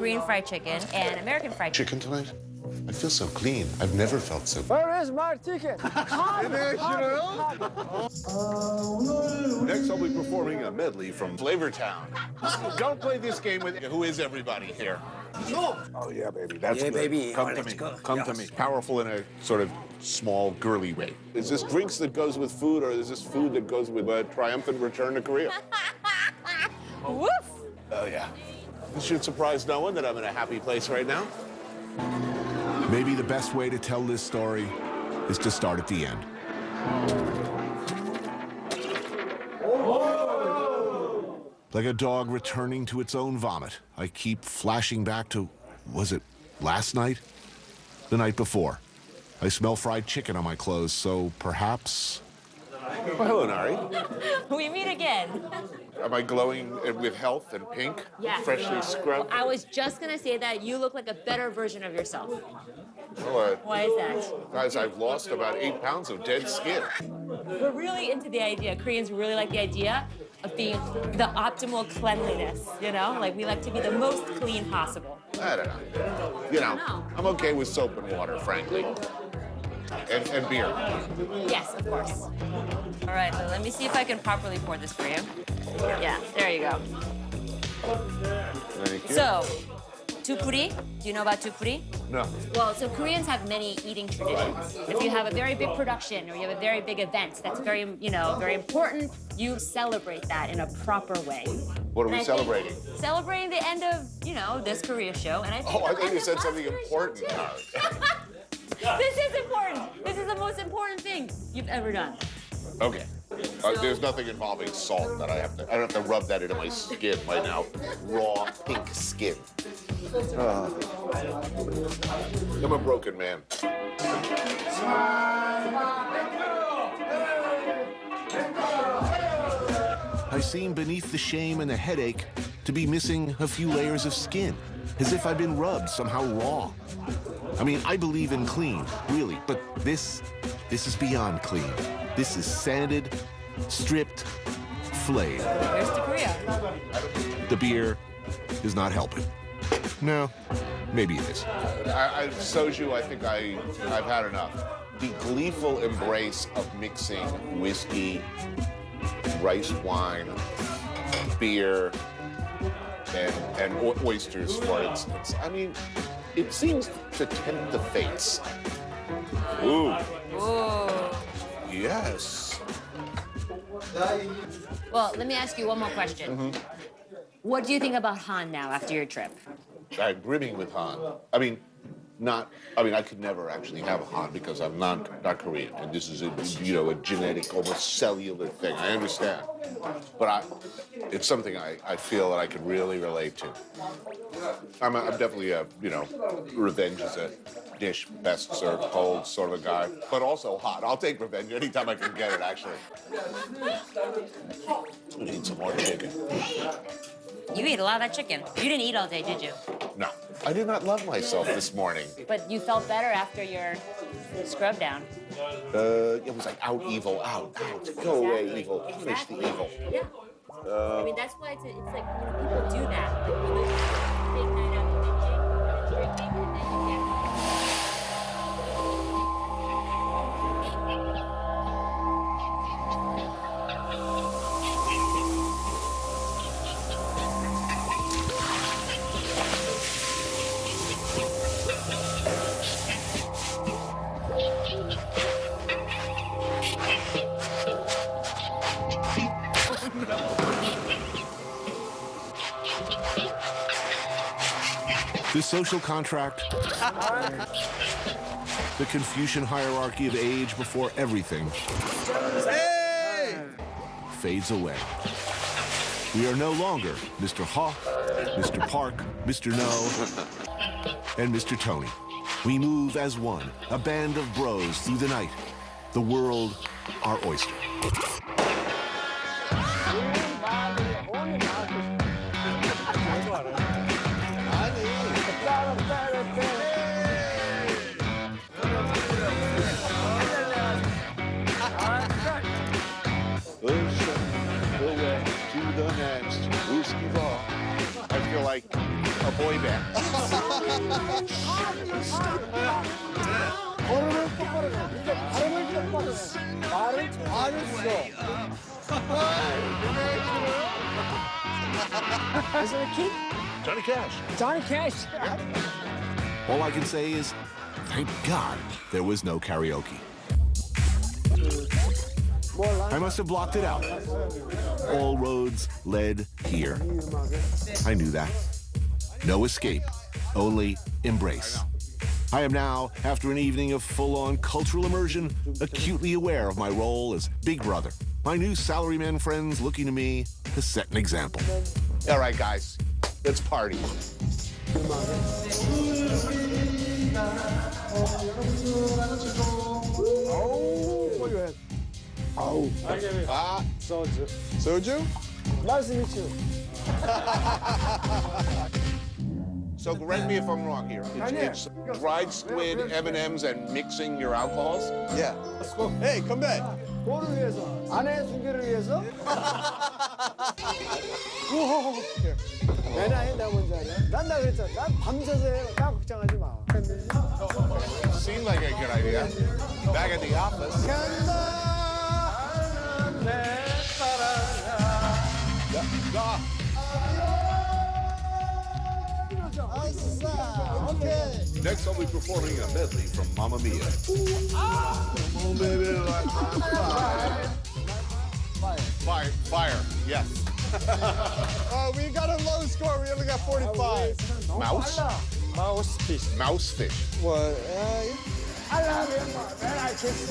Korean fried chicken and American fried chicken. Chicken tonight? I feel so clean. I've never felt so. Where is my ticket? Next, I'll be performing a medley from Flavortown. Don't play this game with Who Is Everybody here. Oh, yeah, baby. That's Yeah, good. baby. Come Oh, to let's me. go. Come to me. Powerful in a sort of small, girly way. Is this drinks that goes with food, or is this food that goes with a triumphant return to Korea? Woof! Oh, yeah. This should surprise no one that I'm in a happy place right now. Maybe the best way to tell this story is to start at the end. Like a dog returning to its own vomit, I keep flashing back to, was it last night? The night before. I smell fried chicken on my clothes, so perhaps... Well, hello, Nari. We meet again. Am I glowing with health and pink? Yes. Freshly scrubbed? I was just gonna say that you look like a better version of yourself. Well, Why is that? guys, I've lost about 8 pounds of dead skin. We're really into the idea. Koreans really like the idea of being the optimal cleanliness, you know? Like, we like to be the most clean possible. I don't know. You know, I'm okay with soap and water, frankly. And beer. Yes, of course. All right, so let me see if I can properly pour this for you. Yeah, there you go. Thank you. So, tupuri, do you know about tupuri? No. Well, so Koreans have many eating traditions. If you have a very big production or you have a very big event that's very, very important, you celebrate that in a proper way. What are we And I think celebrating? Celebrating the end of, this Korea show. And I think Oh, I the thought end you of said last something Korea important. show, too. This is important. This is the most important thing you've ever done. Okay. There's nothing involving salt that I don't have to rub that into my skin, my now raw pink skin. I'm a broken man. I seem beneath the shame and the headache to be missing a few layers of skin, as if I've been rubbed somehow raw. I mean, I believe in clean, really, but this is beyond clean. This is sanded, stripped, flayed. Here's to Korea. The beer is not helping. No, maybe it is. Soju, I think I've had enough. The gleeful embrace of mixing whiskey, rice wine, beer, and oysters, for instance. I mean, it seems to tempt the fates. Ooh. Ooh. Yes. Well, let me ask you one more question. What do you think about Han now after your trip? I'm brimming with Han. I could never actually have a Han because I'm not Korean, and this is a genetic, almost cellular thing. I understand, but it's something I feel that I could really relate to. I'm definitely a revenge is a dish best served cold sort of a guy, but also hot. I'll take revenge anytime I can get it. Actually, I need some more chicken. You eat a lot of that chicken. You didn't eat all day, did you? No, I did not love myself this morning. But you felt better after your scrub down. It was like out evil, out. Go away, evil. Finish the evil. Yeah. I mean, that's why it's like, people do that. Like, when there's a big night out binging, drinking, and then you get... The social contract, the Confucian hierarchy of age before everything fades away. We are no longer Mr. Ha, Mr. Park, Mr. No, and Mr. Tony. We move as one, a band of bros through the night. The world, our oyster. I feel like a boy band. 발음을 똑바로 해. 이제 발음을 똑바로 해. 말을 잘했어. Is there a kid? Johnny Cash. Johnny Cash. All I can say is, thank God there was no karaoke. I must have blocked it out. All roads led here. I knew that. No escape, only embrace. I am now, after an evening of full-on cultural immersion, acutely aware of my role as Big Brother. My new salaryman friends looking to me to set an example. All right, guys, let's party. Oh, what do you have? Oh. Soju. Soju? Nice to meet you. So correct me if I'm wrong here. It's dried squid, M&Ms, and mixing your alcohols? Yeah. Hey, come back. 뭐를 위해서? 아내의 순결을 위해서? 내 나이 내가 뭔지 알아? 난 다 그랬잖아. 난 밤새서 해. 나 걱정하지 마. Seemed like a good idea. Back at the office. Okay. Next, I'll be performing a medley from Mamma Mia. Oh, baby, like fire. Fire, yes. Oh, we got a low score. We only got 45. Mouse? Mouse fish. Mouse fish. What? I love you. Man, I kiss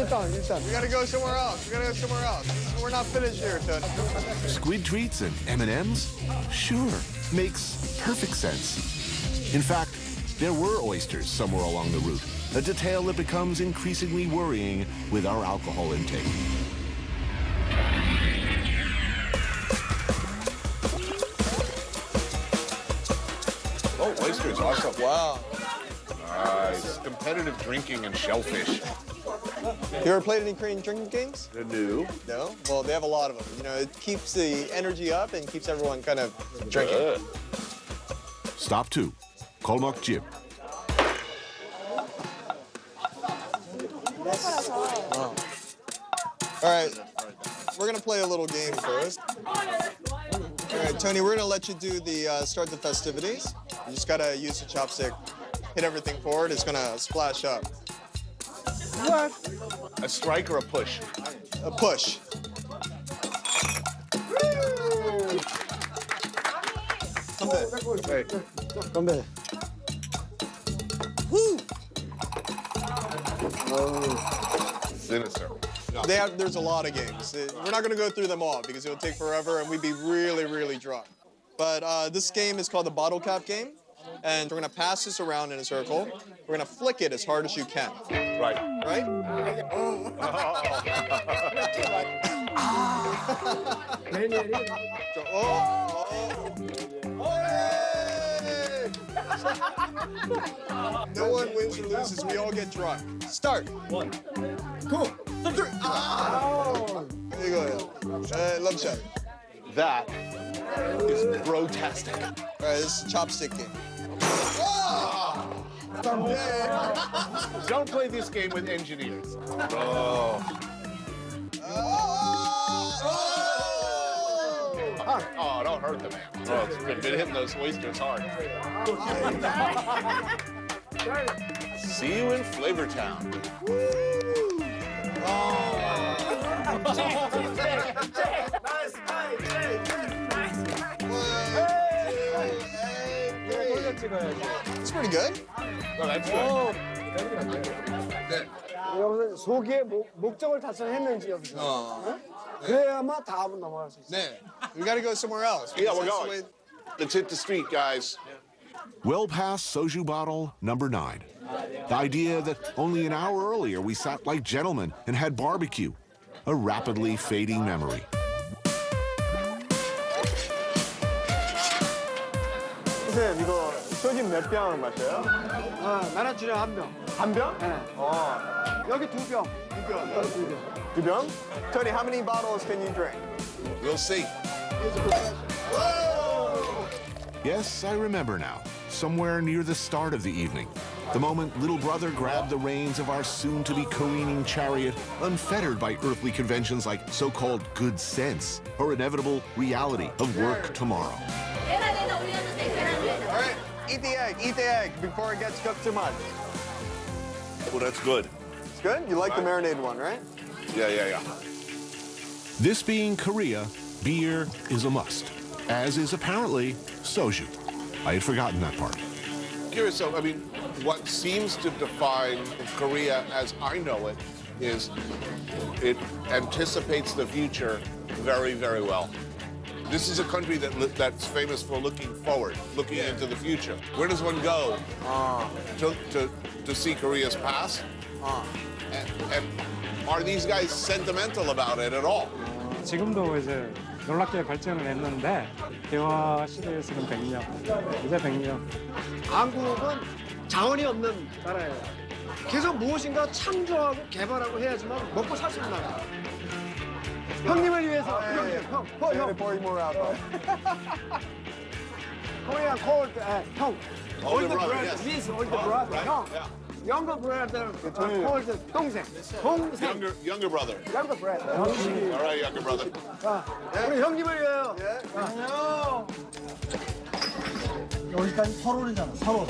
Tony! 일단. We gotta go somewhere else. We're not finished here, Tony. Squid treats and M&Ms? Sure, makes perfect sense. In fact, there were oysters somewhere along the route, a detail that becomes increasingly worrying with our alcohol intake. Oh, oysters, awesome. Wow. Nice. Competitive drinking and shellfish. You ever played any Korean drinking games? New. No? Well, they have a lot of them. You know, it keeps the energy up and keeps everyone kind of drinking. Stop 2. Kolmok Jib. All right, we're gonna play a little game first. All right, Tony, we're gonna let you do the start the festivities. You just gotta use the chopstick, hit everything forward. It's gonna splash up. What? A strike or a push? A push. Hey. 건배. Woo! Sinister. There's a lot of games. We're not gonna go through them all because it would take forever and we'd be really, really drunk. But this game is called the bottle cap game. And we're gonna pass this around in a circle. We're gonna flick it as hard as you can. Right. Right? No one wins or loses. We all get drunk. Start. 1, 2, 3. Ah! There you go. Love shot. That is grotesque. All right, this is a chopstick game. Don't play this game with engineers. Oh, don't hurt the man. Oh, it's been hitting those oysters hard. See you in Flavortown. It's pretty good. Oh, that's good. 여기서 소기의 목적을 달성했는지 여기서. 어? 그래야만 다음은 넘어갈 수 있어. 네. We gotta go somewhere else. Yeah, we're That's the going. way- Let's hit the street, guys. Well past soju bottle number 9. The idea that only an hour earlier we sat like gentlemen and had barbecue. A rapidly fading memory. 선생님 이거 소주 몇 병 마셔요? 나는 주량 한 병. 한 병? 네. 여기 2병. 두 병? Tony, how many bottles can you drink? We'll see. Yes, I remember now. Somewhere near the start of the evening, the moment little brother grabbed the reins of our soon-to-be careening chariot, unfettered by earthly conventions like so-called good sense or inevitable reality of work tomorrow. All right, eat the egg before it gets cooked too much. Well, that's good. It's good? You like the marinated one, right? Yeah. This being Korea, beer is a must, as is apparently soju. I had forgotten that part. Curious, so, I mean, what seems to define Korea as I know it is it anticipates the future very, very well. This is a country that's famous for looking forward, looking into the future. Where does one go to see Korea's past? And are these guys sentimental about it at all? 지금도 이제 놀랍게 발전을 했는데 대화 시대에서는 100년, 이제 100년. 한국은 자원이 없는 나라예요. 계속 무엇인가 창조하고 개발하고 해야지만 먹고 살 수 있는 나라. 형님을 위해서. 형. Pour you more out, though. Korean cold, 형. Older brother, yes. This older brother, 형. Younger brother, cold 동생. Younger brother. Younger brother. All right, younger brother. 자, 우리 형님을 위하여. 여기까지 서로잖아. 서로.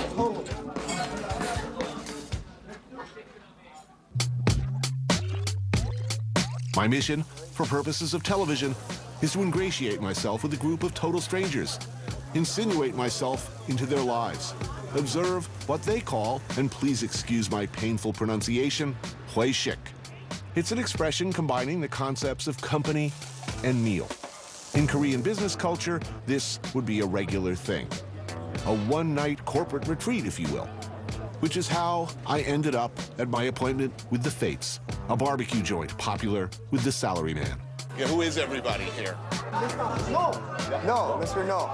My mission, for purposes of television, is to ingratiate myself with a group of total strangers, insinuate myself into their lives, observe what they call, and please excuse my painful pronunciation, huishik. It's an expression combining the concepts of company and meal. In Korean business culture, this would be a regular thing. A one-night corporate retreat, if you will. Which is how I ended up at my appointment with the Fates, a barbecue joint popular with the salaryman. Yeah, who is everybody here? No. No, Mr. No.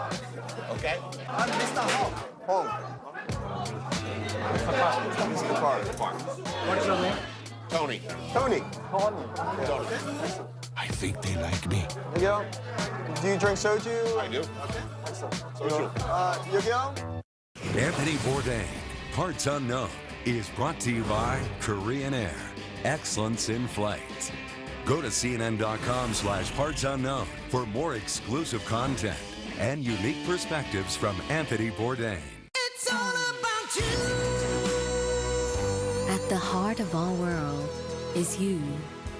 Okay. I'm Mr. Hong. Home. Mr. Park. What's your name? Tony. Tony. I think they like me. There you go. Do you drink soju? I do. Social. Yu-Gi-Oh? Anthony Bourdain, Parts Unknown, is brought to you by Korean Air. Excellence in flight. Go to cnn.com/partsunknown for more exclusive content and unique perspectives from Anthony Bourdain. It's all about you. At the heart of our world is you.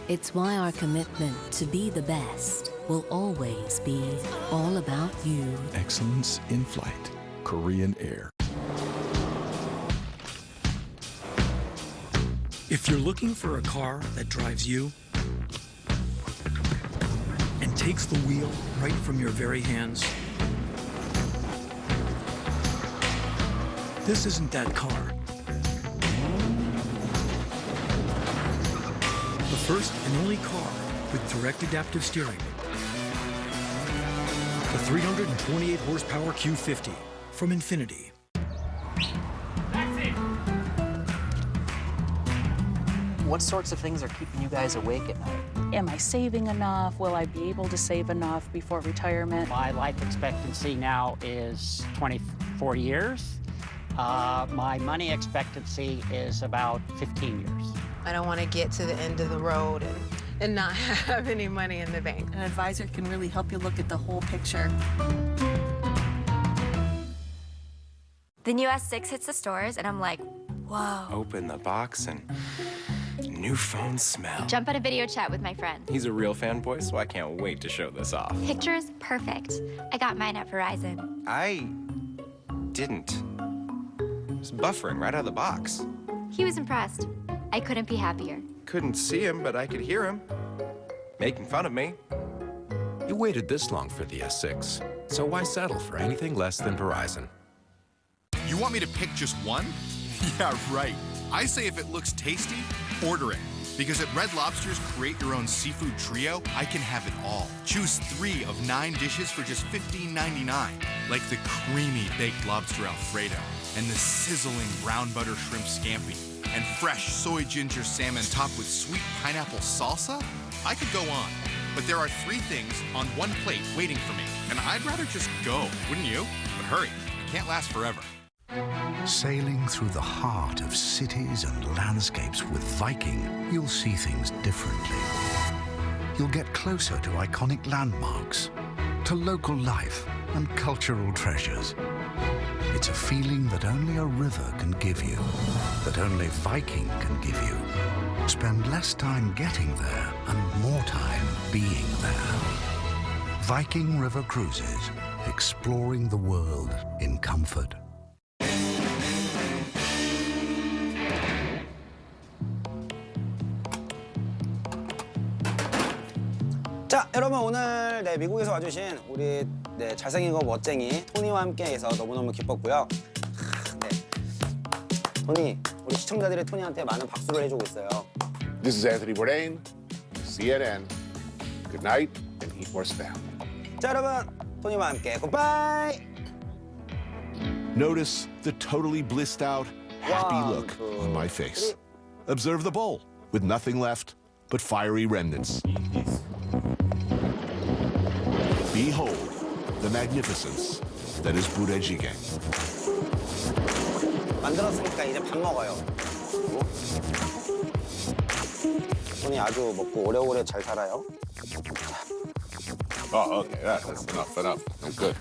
It's why our commitment to be the best will always be all about you. Excellence in flight. Korean Air. If you're looking for a car that drives you and takes the wheel right from your very hands, this isn't that car. The first and only car with direct adaptive steering. The 328 horsepower Q50 from Infiniti. What sorts of things are keeping you guys awake at night? Am I saving enough? Will I be able to save enough before retirement? My life expectancy now is 24 years. My money expectancy is about 15 years. I don't want to get to the end of the road and not have any money in the bank. An advisor can really help you look at the whole picture. The new S6 hits the stores, and I'm like, whoa. Open the box and new phone smell. Jump on a video chat with my friend. He's a real fanboy, so I can't wait to show this off. Pictures, perfect. I got mine at Verizon. I didn't. It was buffering right out of the box. He was impressed. I couldn't be happier. Couldn't see him, but I could hear him making fun of me. You waited this long for the S6, so why settle for anything less than Verizon? You want me to pick just one? Yeah, right. I say if it looks tasty, order it. Because at Red Lobster's Create Your Own Seafood Trio, I can have it all. Choose 3 of 9 dishes for just $15.99, like the creamy baked lobster Alfredo and the sizzling brown butter shrimp scampi. and fresh soy ginger salmon topped with sweet pineapple salsa? I could go on, but there are 3 things on one plate waiting for me, and I'd rather just go, wouldn't you? But hurry, it can't last forever. Sailing through the heart of cities and landscapes with Viking, you'll see things differently. You'll get closer to iconic landmarks, to local life and cultural treasures. It's a feeling that only a river can give you, that only Viking can give you. Spend less time getting there and more time being there. Viking River Cruises, exploring the world in comfort. 자, 여러분 오늘 미국에서 와주신 우리 잘생기고 멋쟁이 토니와 함께해서 너무너무 기뻤고요. 토니, 우리 시청자들이 토니한테 많은 박수를 해주고 있어요. This is Anthony Bourdain, CNN. Good night and eat more spam. 자, 여러분 토니와 함께 굿바이. Notice the totally blissed out, happy look on my face. Observe the bowl with nothing left but fiery remnants. Behold the magnificence that is 부대찌개. 만들었으니까 이제 밥 먹어요. 토니 아주 먹고 오래오래 잘 살아요. Oh, okay. That's enough. I'm good.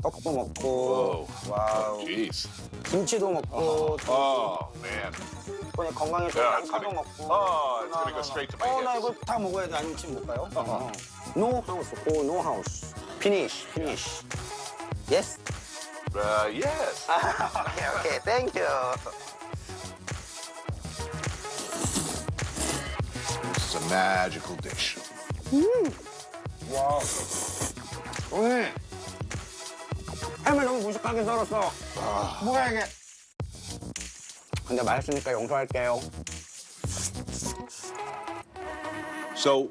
떡도 먹고, 와우. Jeez. 김치도 먹고. Oh, man. 토니 건강에 좋은 양파도 먹고. Oh, it's gonna go straight to my hips. 나 이거 다 먹어야 돼. 아니면 지금 못 가요? No house. Oh, no house. Finish. Yes? Yes. Okay, thank you. This is a magical dish. 와우. 오늘 햄을 너무 무식하게 썰었어. 뭐야 이게? 근데 맛있으니까 용서할게요. So,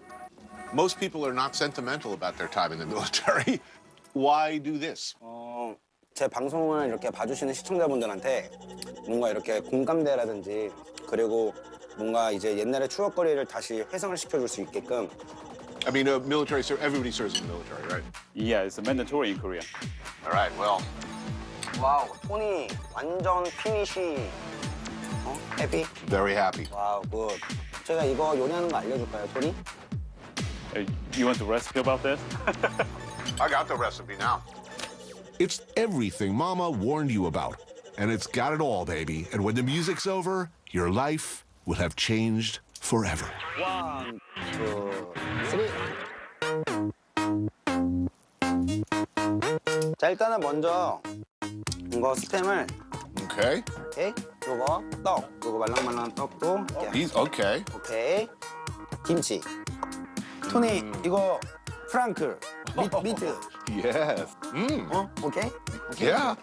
most people are not sentimental about their time in the military. Why do this? 제 방송을 이렇게 봐주시는 시청자분들한테 뭔가 이렇게 공감대라든지 그리고 뭔가 이제 옛날의 추억거리를 다시 회상을 시켜줄 수 있게끔. I mean, military, everybody serves in the military, right? Yeah, it's mandatory in Korea. All right, well. 와우, 토니 완전 피니시. 해피? Very happy. 와우, 굿. 제가 이거 요리하는 거 알려줄까요, 토니? You want the recipe about this? I got the recipe now. It's everything Mama warned you about. And it's got it all, baby. And when the music's over, your life will have changed forever. 1, 2, 3. 자, 일단은 먼저 이거 스팸을. Okay. 오케이. 요거 떡. 요거 말랑말랑한 떡도. Okay. 오케이. 김치. 토니, 이거 프랑클. 미트. Yes. Okay? Yeah.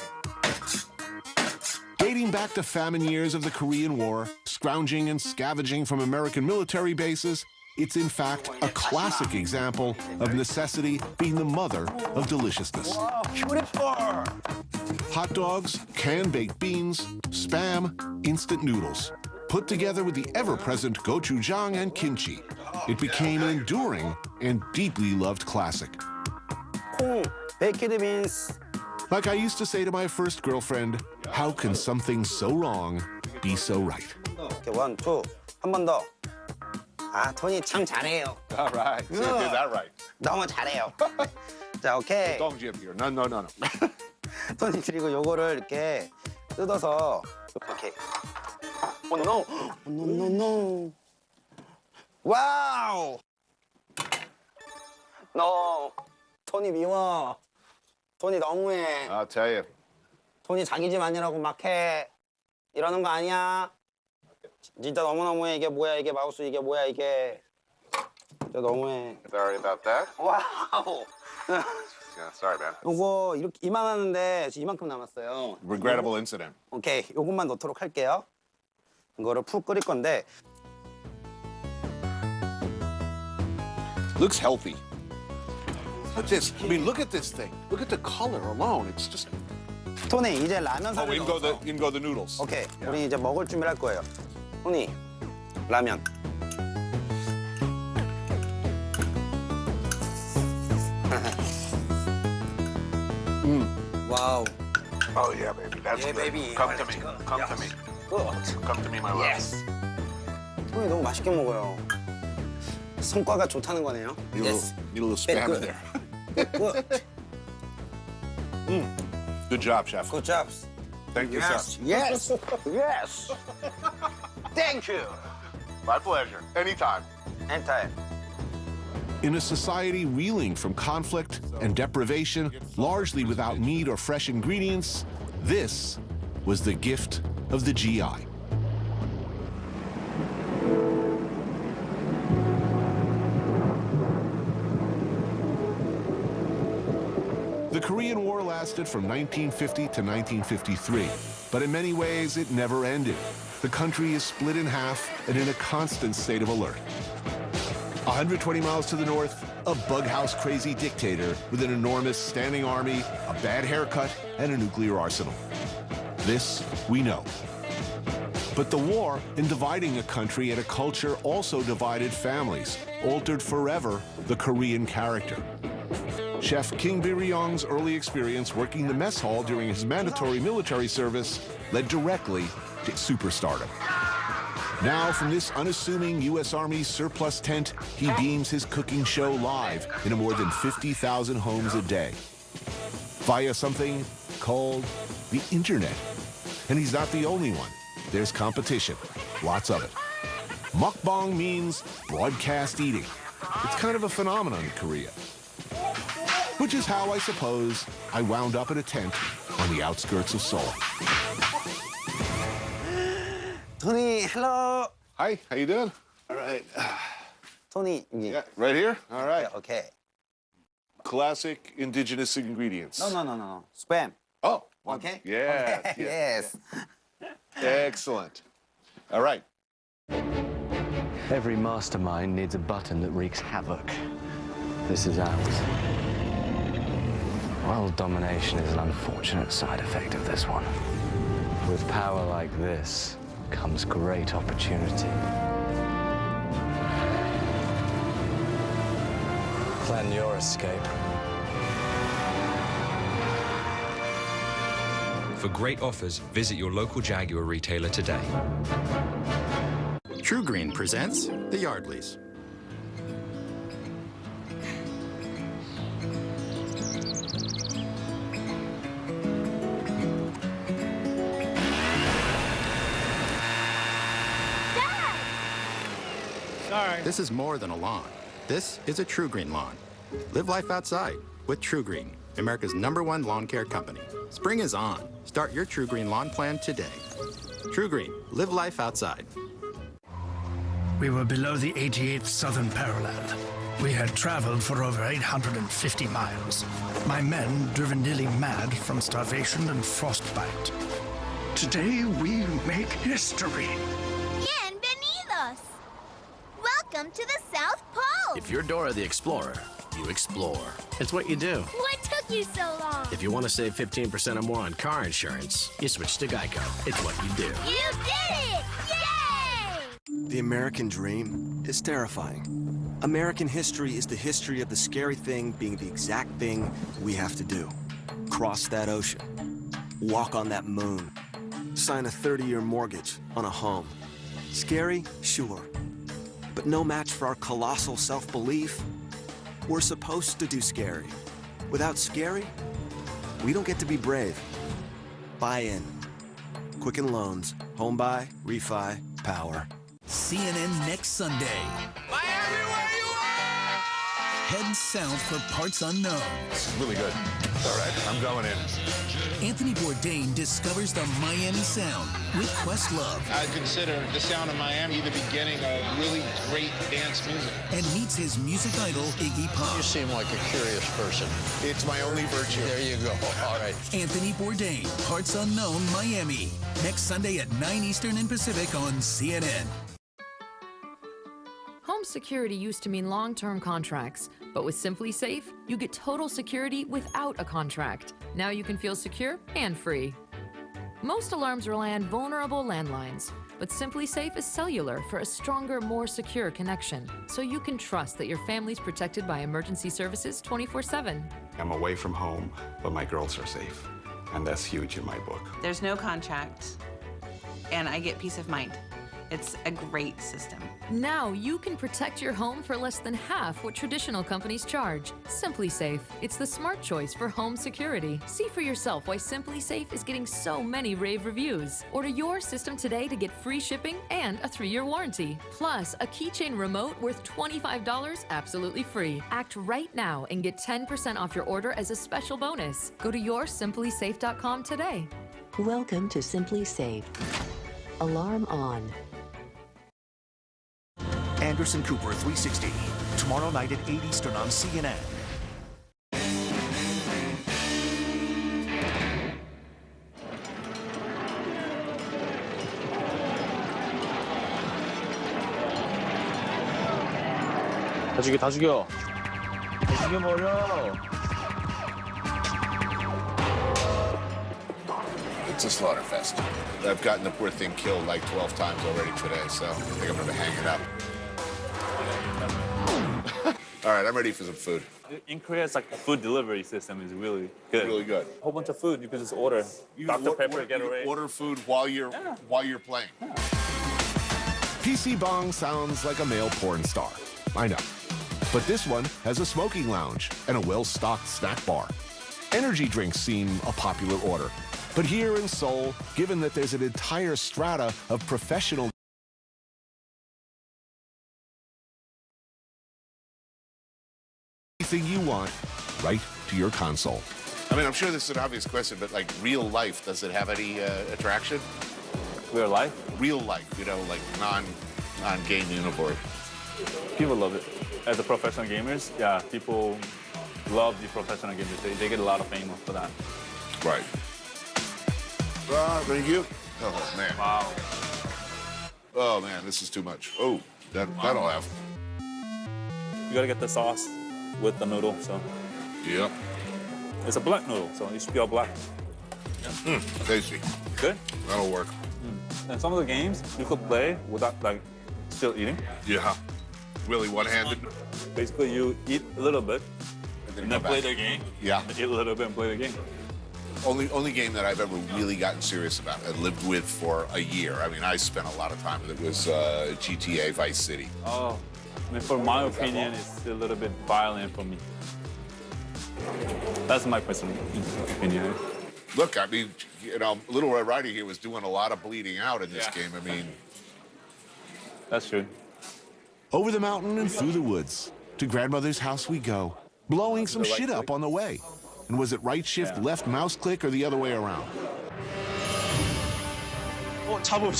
Dating back to famine years of the Korean War, scrounging and scavenging from American military bases, it's in fact a classic example of necessity being the mother of deliciousness. Wow, beautiful! Hot dogs, canned baked beans, spam, instant noodles. Put together with the ever-present gochujang and kimchi, it became an enduring and deeply loved classic. 콩, baked beans. Like I used to say to my first girlfriend, how can something so wrong be so right? Okay, 1, 2. 한 번 더. 아, 토니 참 잘해요. All right. So you did that right. 너무 잘해요. 자, 오케이. Don't jump here. No. 토니 그리고 요거를 이렇게 뜯어서 오케이. Oh no. No. 와우. No. 토니 미워. 토니 너무해. I'll tell you. 토니 자기 집 아니라고 막 해. 이러는 거 아니야? 진짜 너무너무해. 이게 뭐야 이게 마우스 이게 뭐야 이게. 진짜 너무해. Sorry about that. 와우. Yeah, sorry, man. 요거 이렇게 이만하는데 지금 이만큼 남았어요. Regrettable incident. 오케이, 요것만 넣도록 할게요. 이거를 푹 끓일 건데. Looks healthy. Look at this. I mean, look at this thing. Look at the color alone. It's just. 토니 이제 라면 Oh, 사를 in go the noodles. 오케이, 우리 이제 먹을 준비를 할 거예요. 토니, 라면. 와우. Oh yeah, baby. That's Yeah, good. baby. Come to me. Come to me. Come to me, my love. Yes. 토니 너무 맛있게 먹어요. 성과가 좋다는 거네요. Need a little spam in there. Good. Good job, chef. Good job. Thank you, Yes. sir. Yes. Yes. Thank you. My pleasure. Anytime. Anytime. In a society reeling from conflict and deprivation, largely without meat or fresh ingredients, this was the gift of the GI. The Korean War lasted from 1950 to 1953, but in many ways it never ended. The country is split in half and in a constant state of alert. 120 miles to the north, a bughouse-crazy dictator with an enormous standing army, a bad haircut, and a nuclear arsenal. This we know. But the war, in dividing a country and a culture, also divided families, altered forever the Korean character. Chef Kim Bir-young's early experience working the mess hall during his mandatory military service led directly to superstardom. Now, from this unassuming U.S. Army surplus tent, he beams his cooking show live in more than 50,000 homes a day via something called the internet. And he's not the only one. There's competition, lots of it. Mukbang means broadcast eating. It's kind of a phenomenon in Korea. Which is how, I suppose, I wound up in a tent on the outskirts of Seoul. Tony, hello. Hi, how you doing? All right. Tony. Yeah, right here? All right. Okay. Classic indigenous ingredients. No. Spam. Oh. Okay. Yeah. Okay. Yes. Excellent. All right. Every mastermind needs a button that wreaks havoc. This is ours. World domination is an unfortunate side effect of this one. With power like this comes great opportunity. Plan your escape. For great offers, visit your local Jaguar retailer today. True Green presents The Yardleys. Sorry. This is more than a lawn. This is a True Green lawn. Live life outside with True Green, America's #1 lawn care company. Spring is on. Start your True Green lawn plan today. True Green, live life outside. We were below the 88th southern parallel. We had traveled for over 850 miles. My men driven nearly mad from starvation and frostbite. Today we make history. Bienvenidos! Welcome to the South Pole! If you're Dora the Explorer, you explore. It's what you do. What took you so long? If you want to save 15% or more on car insurance, you switch to Geico. It's what you do. You did it! Yay! The American dream is terrifying. American history is the history of the scary thing being the exact thing we have to do. Cross that ocean. Walk on that moon. Sign a 30-year mortgage on a home. Scary? Sure. But no match for our colossal self-belief. We're supposed to do scary. Without scary, we don't get to be brave. Buy in. Quicken Loans. Home buy, refi, power. CNN next Sunday. Miami, where you at? Head south for parts unknown. This is really good. All right, I'm going in. Anthony Bourdain discovers the Miami sound with Questlove. I consider the sound of Miami the beginning of really great dance music. And meets his music idol, Iggy Pop. You seem like a curious person. It's my only virtue. There you go. All right. Anthony Bourdain, Parts Unknown, Miami. Next Sunday at 9 Eastern and Pacific on CNN. Home security used to mean long-term contracts, but with Simply Safe, you get total security without a contract. Now you can feel secure and free. Most alarms rely on vulnerable landlines. but Simply Safe is cellular for a stronger, more secure connection, so you can trust that your family's protected by emergency services 24/7. I'm away from home, but my girls are safe, and that's huge in my book. There's no contract, and I get peace of mind. It's a great system. Now you can protect your home for less than half what traditional companies charge. Simply Safe. It's the smart choice for home security. See for yourself why Simply Safe is getting so many rave reviews. Order your system today to get free shipping and a 3-year warranty. Plus, a keychain remote worth $25 absolutely free. Act right now and get 10% off your order as a special bonus. Go to yoursimplysafe.com today. Welcome to Simply Safe. Alarm on. Anderson Cooper 360. Tomorrow night at 8 Eastern on CNN. 다 죽여, 다 죽여. 다 죽여버려. It's a slaughter fest. I've gotten the poor thing killed like 12 times already today, so I think I'm gonna hang it up. All right, I'm ready for some food. In Korea, it's like the food delivery system is really good. Really good. A whole bunch of food you can just order. Dr. Pepper, get away. Order food while you're playing. PC Bong sounds like a male porn star. I know. But this one has a smoking lounge and a well-stocked snack bar. Energy drinks seem a popular order. But here in Seoul, given that there's an entire strata of professional anything you want, right to your console. I mean, I'm sure this is an obvious question, but like real life, does it have any attraction? Real life? Real life, you know, like non-game universe. People love it. As a professional gamers, yeah, people love the professional gamers. They get a lot of fame for that. Right. Thank you. Oh, man. Wow. Oh, man, this is too much. Oh, that'll have. You gotta get the sauce with the noodle, so. Yep. It's a black noodle, so it should be all black. Tasty. Good? That'll work. And some of the games you could play without, like, still eating. Yeah. Really one-handed? Basically, you eat a little bit, and then play the game. Yeah. Eat a little bit and play the game. Only game that I've ever really gotten serious about and lived with for a year. I mean, I spent a lot of time with it. Was GTA Vice City. Oh, I mean, for my opinion, it's a little bit violent for me. That's my personal opinion. Look, I mean, you know, Little Red Riding here was doing a lot of bleeding out in this game. I mean, that's true. Over the mountain and through the woods, to grandmother's house we go, blowing some shit up on the way. And was it right shift, left mouse click, or the other way around? Oh, 잡음.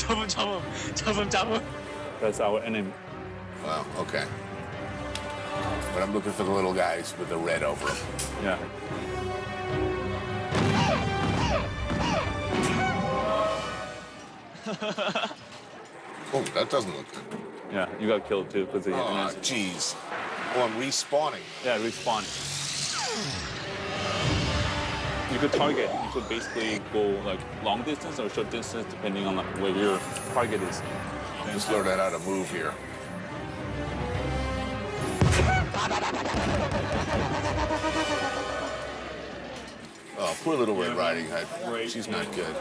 That's our enemy. Wow, okay. But I'm looking for the little guys with the red over them. Yeah. Oh, that doesn't look good. Yeah, you got killed too because oh, jeez. Oh, I'm respawning. Yeah, respawning. You could target. You could basically go like long distance or short distance depending on like, where your target is. Just learn how to move here. Oh, poor Little Red Riding Hood. She's not good.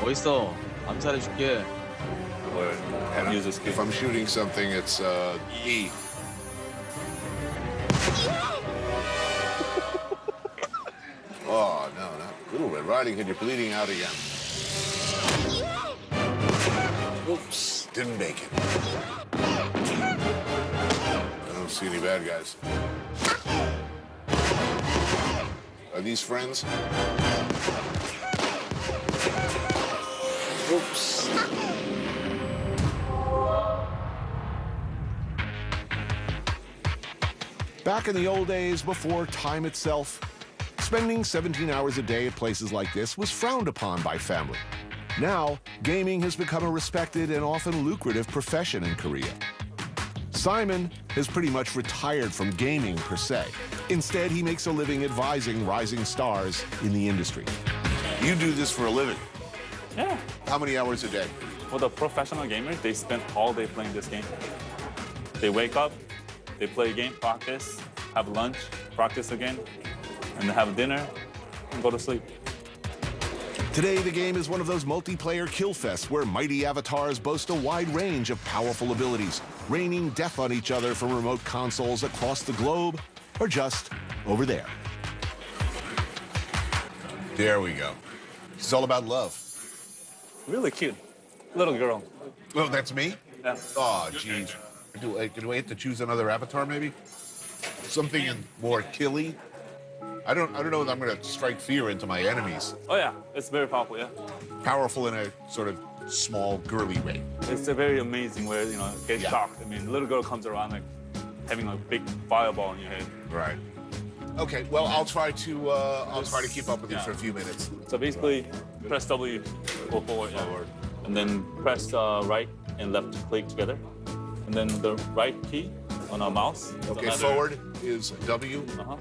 어딨어? 암살해줄게. And if I'm shooting something, it's E. Oh, no, not Little Red Riding Hood. You're bleeding out again. Oops, didn't make it. I don't see any bad guys. Are these friends? Oops. Back in the old days, before time itself, spending 17 hours a day at places like this was frowned upon by family. Now, gaming has become a respected and often lucrative profession in Korea. Simon has pretty much retired from gaming per se. Instead, he makes a living advising rising stars in the industry. You do this for a living? Yeah. How many hours a day? For the professional gamers, they spend all day playing this game. They wake up, they play a game, practice, have lunch, practice again, and then have dinner, and go to sleep. Today, the game is one of those multiplayer kill fests where mighty avatars boast a wide range of powerful abilities, raining death on each other from remote consoles across the globe, or just over there. There we go. It's all about love. Really cute. Little girl. Oh, that's me? Yeah. Oh, geez. Do I have to choose another avatar, maybe? Something more killy? I don't know if I'm going to strike fear into my enemies. Oh, yeah. It's very powerful, yeah. Powerful in a sort of small, girly way. It's a very amazing where, get shocked. I mean, the little girl comes around like having a big fireball in your head. Right. Okay, well, I'll try to keep up with you for a few minutes. So basically, press W, go forward, and then press right and left click together. And then the right key on our mouse. Okay, forward is W. Uh-huh.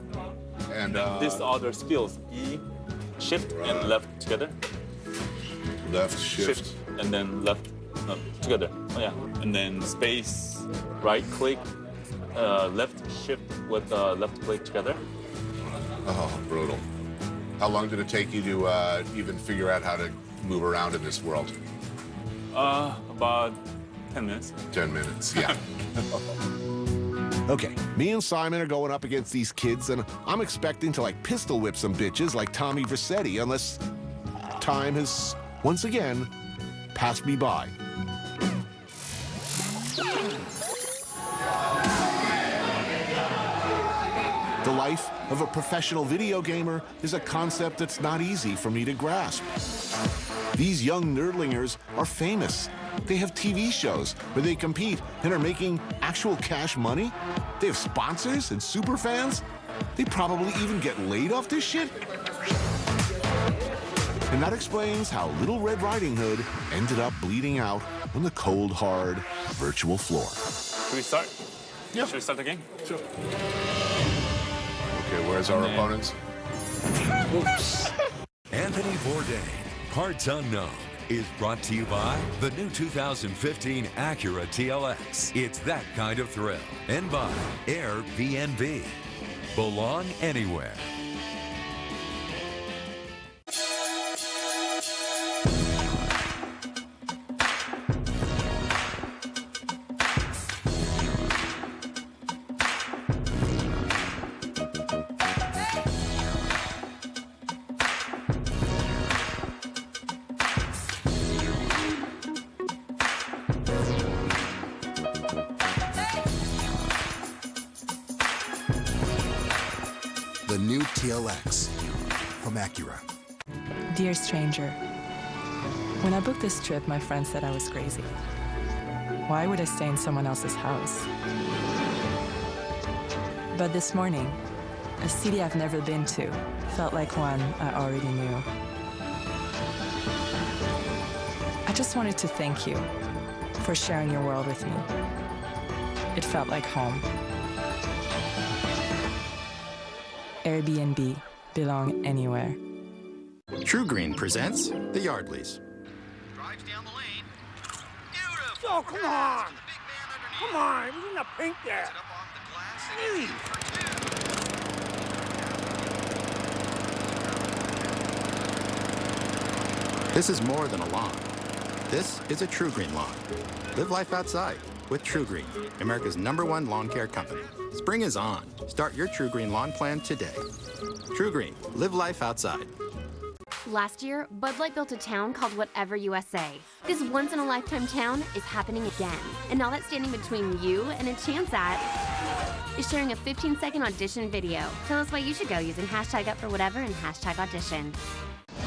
And these are the skills, E, shift, and left together. Left, shift. And then left, together. Oh, yeah. And then space, right click, left shift with left click together. Oh, brutal. How long did it take you to even figure out how to move around in this world? About 10 minutes. 10 minutes, yeah. Okay, me and Simon are going up against these kids, and I'm expecting to, pistol whip some bitches like Tommy Vercetti, unless time has, once again, passed me by. The life of a professional video gamer is a concept that's not easy for me to grasp. These young nerdlingers are famous. They have TV shows where they compete and are making actual cash money. They have sponsors and super fans. They probably even get laid off this shit. And that explains how Little Red Riding Hood ended up bleeding out on the cold, hard virtual floor. Should we start? Yeah. Should we start the game? Sure. Okay, where's our opponents? Oops. Anthony Bourdain, Parts Unknown, is brought to you by the new 2015 Acura TLX. It's that kind of thrill. And by Airbnb. Belong anywhere. The new TLX from Acura. Dear stranger, when I booked this trip, my friend said I was crazy. Why would I stay in someone else's house? But this morning, a city I've never been to felt like one I already knew. I just wanted to thank you for sharing your world with me. It felt like home. Airbnb, belong anywhere. True Green presents The Yardleys. Oh, come on! Come on, isn't the pink there? Jeez. This is more than a lawn. This is a True Green lawn. Live life outside with True Green, America's #1 lawn care company. Spring is on. Start your True Green lawn plan today. True Green, live life outside. Last year, Bud Light built a town called Whatever USA. This once-in-a-lifetime town is happening again. And all that's standing between you and a chance at is sharing a 15-second audition video. Tell us why you should go using #UpForWhatever and #audition.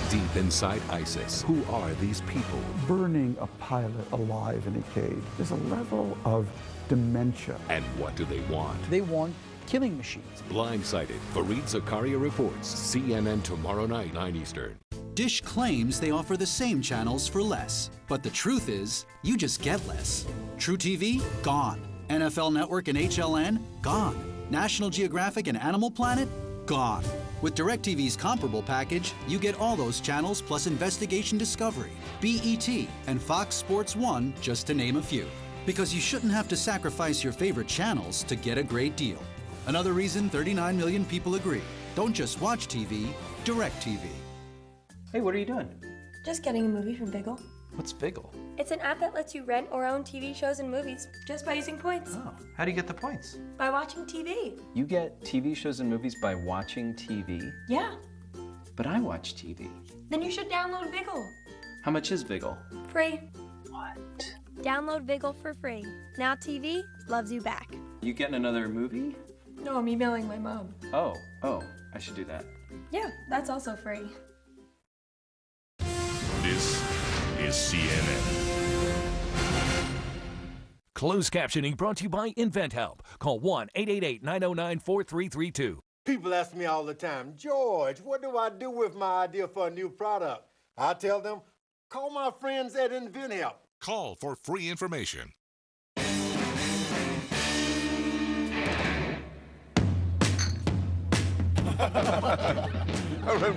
Deep inside ISIS, who are these people? Burning a pilot alive in a cage. There's a level of dementia. And what do they want? They want killing machines. Blindsided. Fareed Zakaria reports. CNN tomorrow night, 9 Eastern. Dish claims they offer the same channels for less. But the truth is, you just get less. True TV, gone. NFL Network and HLN? Gone. National Geographic and Animal Planet? Gone. With DirecTV's comparable package, you get all those channels plus Investigation Discovery, BET, and Fox Sports 1, just to name a few. Because you shouldn't have to sacrifice your favorite channels to get a great deal. Another reason 39 million people agree. Don't just watch TV, DirecTV. Hey, what are you doing? Just getting a movie from Biggle. What's Biggle? It's an app that lets you rent or own TV shows and movies just by using points. Oh, how do you get the points? By watching TV. You get TV shows and movies by watching TV? Yeah. But I watch TV. Then you should download Biggle. How much is Biggle? Free. What? Download Biggle for free. Now TV loves you back. You getting another movie? No, I'm emailing my mom. Oh, I should do that. Yeah, that's also free. This is CNN. Closed captioning brought to you by InventHelp. Call 1-888-909-4332. People ask me all the time, George, what do I do with my idea for a new product? I tell them, call my friends at InventHelp. Call for free information. I'm gonna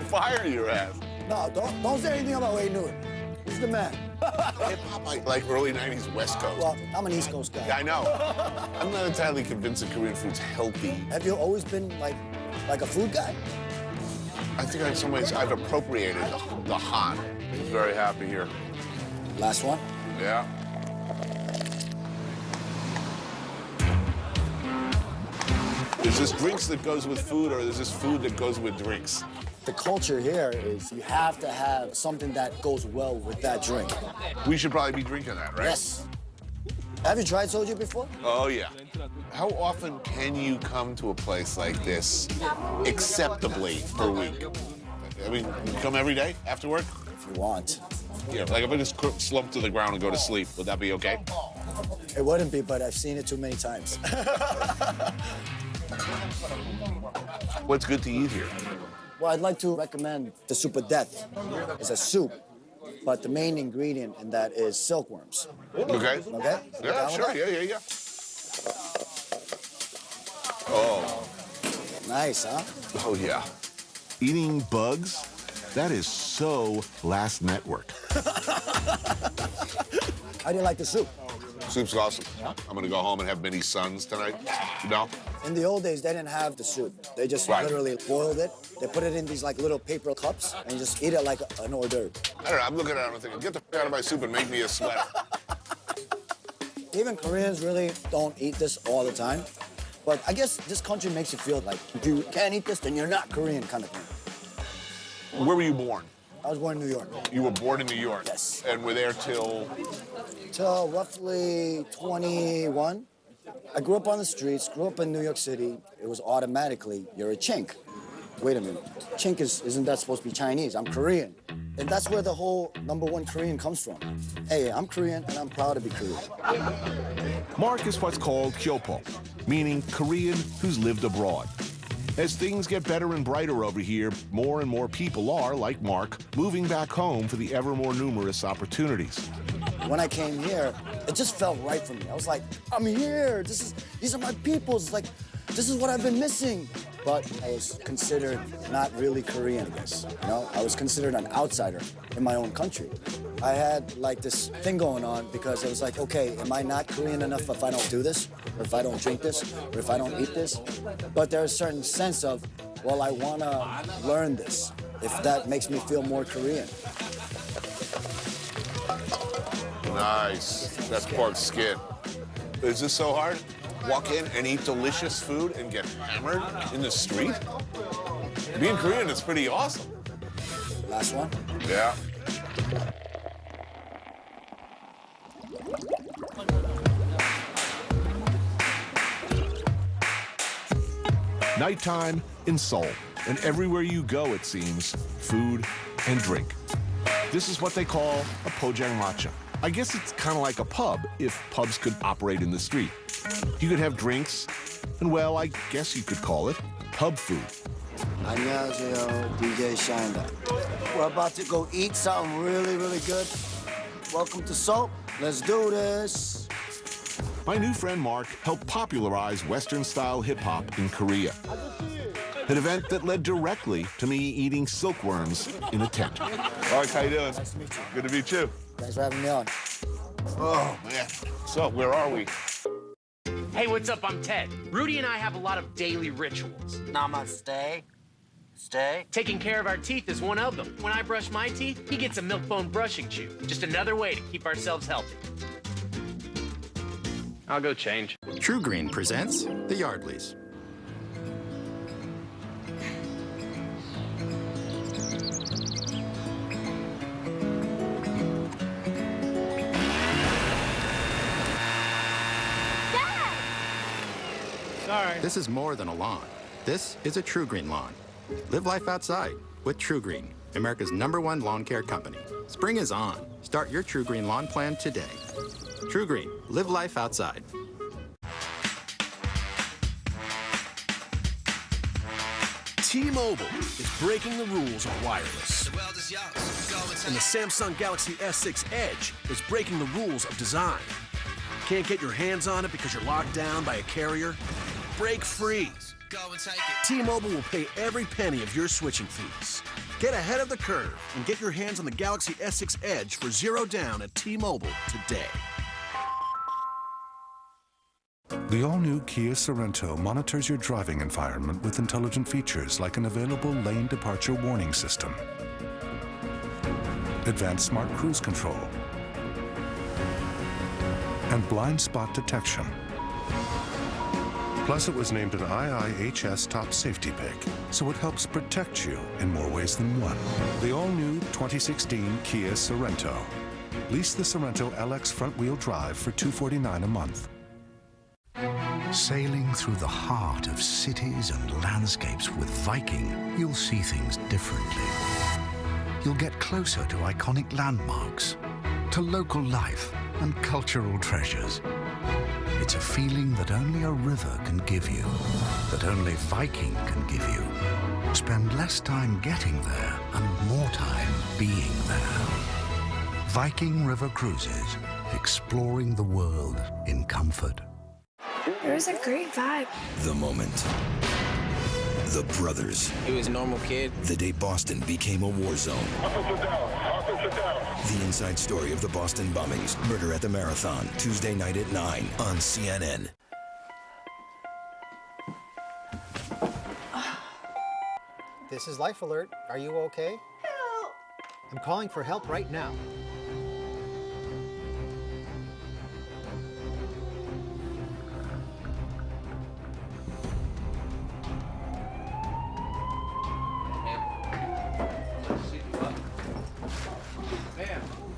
fire your ass. No, don't say anything about what you're doing. Who's the man? Hip-hop, like early 90s West Coast. Well, I'm an East Coast guy. Yeah, I know. I'm not entirely convinced that Korean food's healthy. Have you always been like a food guy? I think in some ways I've appropriated the Han. He's very happy here. Last one? Yeah. Is this drinks that goes with food, or is this food that goes with drinks? The culture here is you have to have something that goes well with that drink. We should probably be drinking that, right? Yes. Have you tried soju before? Oh, yeah. How often can you come to a place like this acceptably per week? I mean, you come every day after work? If you want. Yeah, like if I just slump to the ground and go to sleep, would that be okay? It wouldn't be, but I've seen it too many times. What's good to eat here? Well, I'd like to recommend the soup of death. It's a soup, but the main ingredient in that is silkworms. Okay. Okay? Yeah, sure. Yeah. Oh. Nice, huh? Oh, yeah. Eating bugs? That is so last network. How do you like the soup? Soup's awesome. I'm gonna go home and have mini suns tonight. No? In the old days, they didn't have the soup. They just literally boiled it. They put it in these like little paper cups, and you just eat it like an hors d'oeuvre. I don't know. I'm looking at it and I'm thinking, get the f out of my soup and make me a sweater. Even Koreans really don't eat this all the time. But I guess this country makes you feel like if you can't eat this, then you're not Korean kind of thing. Where were you born? I was born in New York. You were born in New York? Yes. And were there till? Till roughly 21. I grew up on the streets, grew up in New York City. It was automatically, you're a chink. Wait a minute. Chink isn't that supposed to be Chinese? I'm Korean. And that's where the whole #1 Korean comes from. Hey, I'm Korean and I'm proud to be Korean. Mark is what's called kyopo, meaning Korean who's lived abroad. As things get better and brighter over here, more and more people are, like Mark, moving back home for the ever more numerous opportunities. When I came here, it just felt right for me. I was like, I'm here. These are my people. It's like, this is what I've been missing. But I was considered not really Korean, I guess. You know, I was considered an outsider in my own country. I had like this thing going on because I was like, okay, am I not Korean enough if I don't do this? Or if I don't drink this? Or if I don't eat this? But there's a certain sense of, well, I want to learn this, if that makes me feel more Korean. Nice. That's pork skin. Is this so hard? Walk in and eat delicious food and get hammered in the street? Being Korean is pretty awesome. Last one? Yeah. Nighttime in Seoul, and everywhere you go, it seems, food and drink. This is what they call a pojangmacha. I guess it's kind of like a pub, if pubs could operate in the street. You could have drinks, and well, I guess you could call it pub food. 안녕하세요, DJ Shine. We're about to go eat something really, really good. Welcome to Seoul. Let's do this. My new friend Mark helped popularize Western-style hip-hop in Korea. An event that led directly to me eating silkworms in a tent. Mark, how you doing? Nice to meet you. Good to meet you. Thanks for having me on. Oh, man. So, where are we? Hey, what's up? I'm Ted. Rudy and I have a lot of daily rituals. Namaste. Stay. Taking care of our teeth is one of them. When I brush my teeth, he gets a milk bone brushing chew. Just another way to keep ourselves healthy. I'll go change. True Green presents The Yardleys. Sorry. This is more than a lawn. This is a True Green lawn. Live life outside with True Green, America's #1 lawn care company. Spring is on. Start your True Green lawn plan today. True Green, live life outside. T-Mobile is breaking the rules of wireless. The world is yours. And the Samsung Galaxy S6 Edge is breaking the rules of design. Can't get your hands on it because you're locked down by a carrier? Break free. Go and take it. T-Mobile will pay every penny of your switching fees. Get ahead of the curve and get your hands on the Galaxy S6 Edge for $0 down at T-Mobile today. The all-new Kia Sorento monitors your driving environment with intelligent features like an available lane departure warning system, advanced smart cruise control, and blind spot detection. Plus, it was named an IIHS Top Safety Pick, so it helps protect you in more ways than one. The all-new 2016 Kia Sorento. Lease the Sorento LX front-wheel drive for $249 a month. Sailing through the heart of cities and landscapes with Viking, you'll see things differently. You'll get closer to iconic landmarks, to local life and cultural treasures. It's a feeling that only a river can give you, that only Viking can give you. Spend less time getting there and more time being there. Viking River Cruises, exploring the world in comfort. It was a great vibe. The moment. The brothers. He was a normal kid. The day Boston became a war zone. The inside story of the Boston bombings. Murder at the Marathon. Tuesday night at 9 on CNN. This is Life Alert. Are you okay? Help! I'm calling for help right now.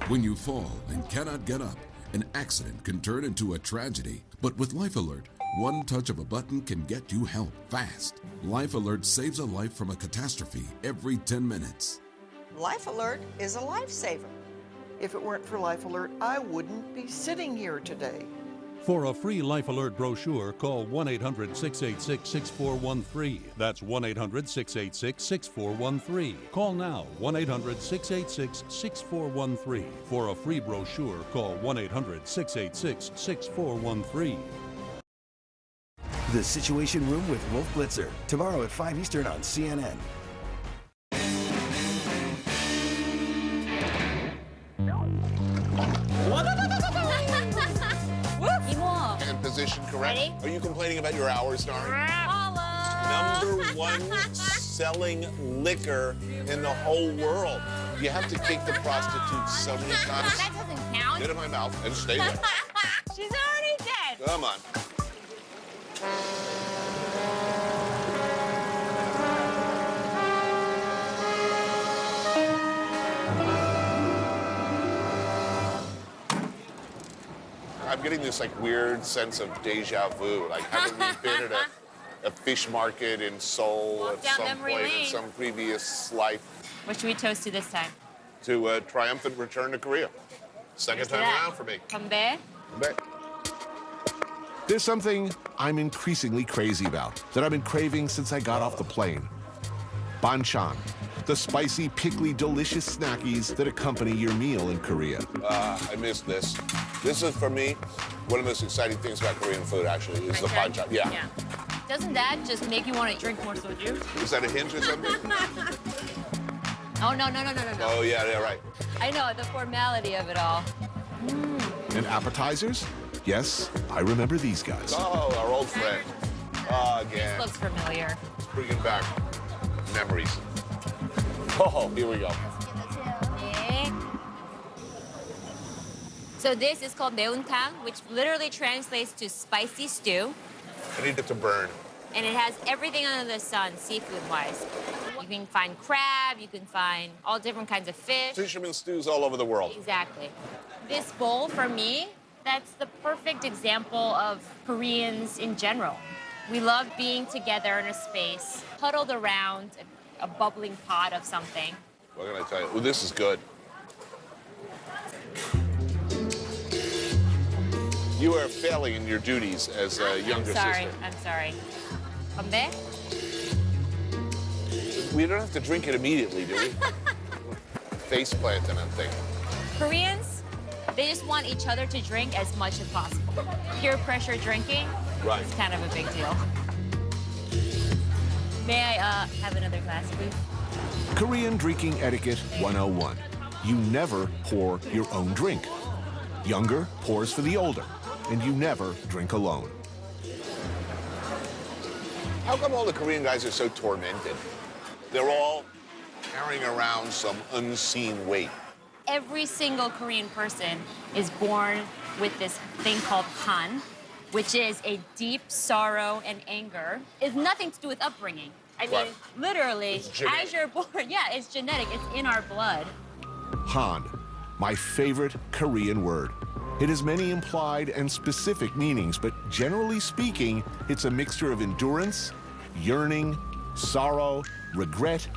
When you fall and cannot get up, an accident can turn into a tragedy. But with Life Alert, one touch of a button can get you help fast. Life Alert saves a life from a catastrophe every 10 minutes. Life Alert is a lifesaver. If it weren't for Life Alert, I wouldn't be sitting here today. For a free Life Alert brochure, call 1-800-686-6413. That's 1-800-686-6413. Call now, 1-800-686-6413. For a free brochure, call 1-800-686-6413. The Situation Room with Wolf Blitzer. Tomorrow at 5 Eastern on CNN. And position correct. Ready? Are you complaining about your hours, darling? #1 selling liquor in the whole world. You have to kick the prostitutes so many times. That doesn't count. Get in my mouth and stay there. She's already dead. Come on. I'm getting this like weird sense of deja vu. Like haven't we been at a fish market in Seoul at down some memory point in lane. some previous life? What should we toast to this time? To a triumphant return to Korea. Second time around for me. Konbae? There's something I'm increasingly crazy about that I've been craving since I got off the plane. Banchan, the spicy, pickly, delicious snackies that accompany your meal in Korea. I miss this. This is, for me, one of the most exciting things about Korean food, actually, is the panchan. Yeah. Doesn't that just make you want to drink more soju? Is that a hint or something? Oh, no. Oh, yeah, right. I know, the formality of it all. And appetizers? Yes, I remember these guys. Oh, our old friend. Again. This looks familiar. Bringing back memories. Oh, here we go. So this is called 매운탕, which literally translates to spicy stew. I need it to burn. And it has everything under the sun, seafood-wise. You can find crab, you can find all different kinds of fish. Fisherman stews all over the world. Exactly. This bowl, for me, that's the perfect example of Koreans in general. We love being together in a space, huddled around a bubbling pot of something. What can I tell you? Ooh, this is good. You are failing in your duties as a younger sister. I'm sorry. 건배? We don't have to drink it immediately, do we? Face planting and thing. Koreans, they just want each other to drink as much as possible. Peer pressure drinking is kind of a big deal. May I have another glass, please? Korean drinking etiquette 101. You never pour your own drink. Younger pours for the older, and you never drink alone. How come all the Korean guys are so tormented? They're all carrying around some unseen weight. Every single Korean person is born with this thing called han, which is a deep sorrow and anger. It's nothing to do with upbringing. I mean, literally, as you're born, it's genetic. It's in our blood. Han, my favorite Korean word. It has many implied and specific meanings, but generally speaking, it's a mixture of endurance, yearning, sorrow, regret,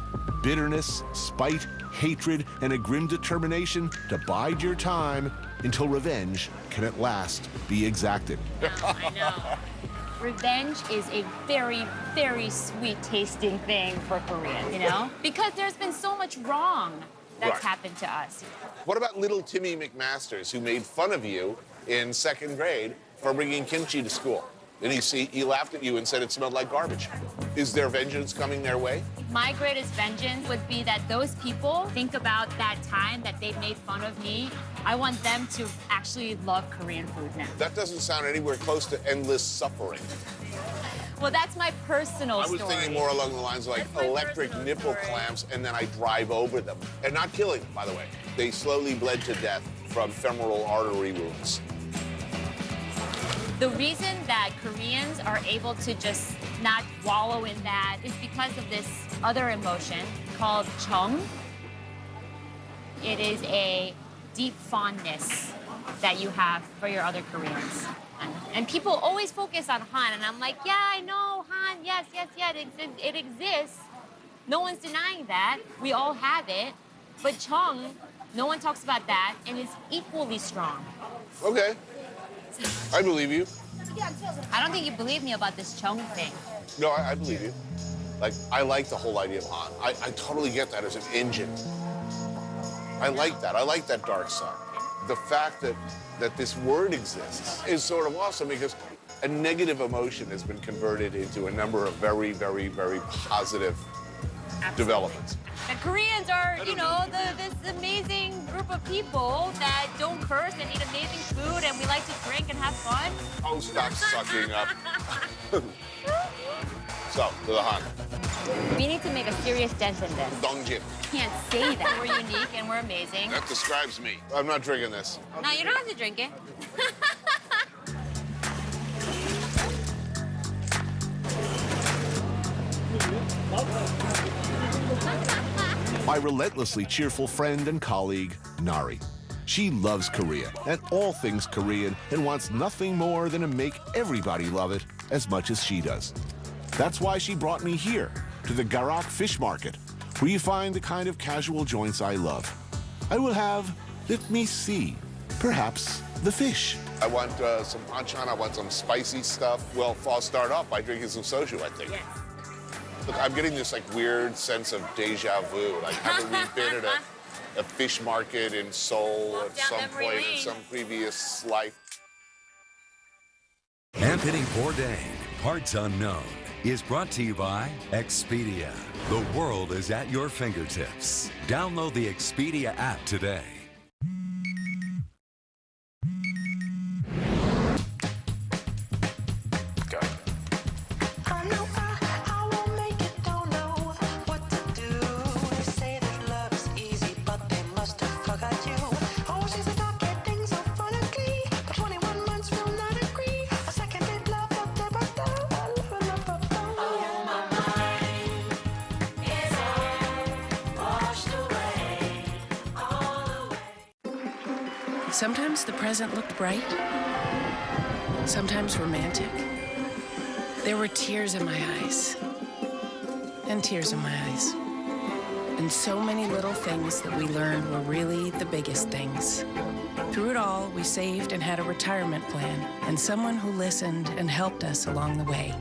bitterness, spite, hatred, and a grim determination to bide your time until revenge can at last be exacted. I know. Revenge is a very, very sweet-tasting thing for Koreans, you know? Because there's been so much wrong that's happened to us. What about little Timmy McMasters, who made fun of you in 2nd grade for bringing kimchi to school? And he laughed at you and said it smelled like garbage. Is there vengeance coming their way? My greatest vengeance would be that those people think about that time that they made fun of me. I want them to actually love Korean food now. That doesn't sound anywhere close to endless suffering. Well, that's my personal story. I was thinking more along the lines of like electric nipple clamps, and then I drive over them. And not killing them, by the way. They slowly bled to death from femoral artery wounds. The reason that Koreans are able to just not wallow in that is because of this other emotion called jeong. It is a deep fondness that you have for your other Koreans. And people always focus on Han, and I'm like, yeah, I know, Han, yes, it exists. No one's denying that. We all have it. But jeong, no one talks about that, and it's equally strong. Okay. I believe you. I don't think you believe me about this jeong thing. No, I believe you. Like, I like the whole idea of Han. I totally get that as an engine. I like that. I like that dark side. The fact that this word exists is sort of awesome because a negative emotion has been converted into a number of very, very, very positive developments. The Koreans are, you know, this amazing group of people that don't curse and eat amazing food, and we like to drink and have fun. Oh, stop sucking up. So, to the Han. We need to make a serious dent in this. Dongjin. Can't say that. We're unique and we're amazing. That describes me. I'm not drinking this. No, you don't have to drink it. My relentlessly cheerful friend and colleague, Nari. She loves Korea and all things Korean and wants nothing more than to make everybody love it as much as she does. That's why she brought me here, to the Garak Fish Market, where you find the kind of casual joints I love. I will have, let me see, perhaps the fish. I want some banchan, I want some spicy stuff. Well, I'll start off by drinking some soju, I think. Yes. Look, I'm getting this like weird sense of deja vu. Like, haven't we been at a fish market in Seoul at some point in some previous life? Handpicking Bourdain, Parts Unknown, is brought to you by Expedia. The world is at your fingertips. Download the Expedia app today. Sometimes the present looked bright, sometimes romantic. There were tears in my eyes, and tears in my eyes. And so many little things that we learned were really the biggest things. Through it all, we saved and had a retirement plan, and someone who listened and helped us along the way.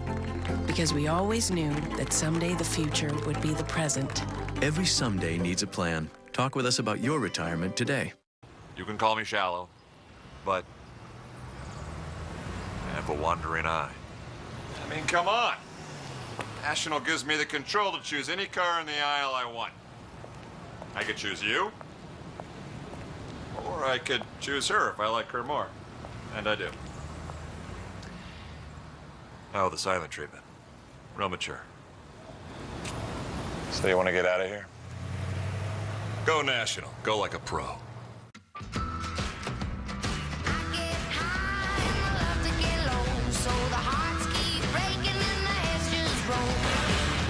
Because we always knew that someday the future would be the present. Every someday needs a plan. Talk with us about your retirement today. You can call me shallow, but I have a wandering eye. I mean, come on. National gives me the control to choose any car in the aisle I want. I could choose you, or I could choose her if I like her more, and I do. Oh, the silent treatment. Real mature. So you want to get out of here? Go national. Go like a pro. So the hearts keep breaking and the heads just roll.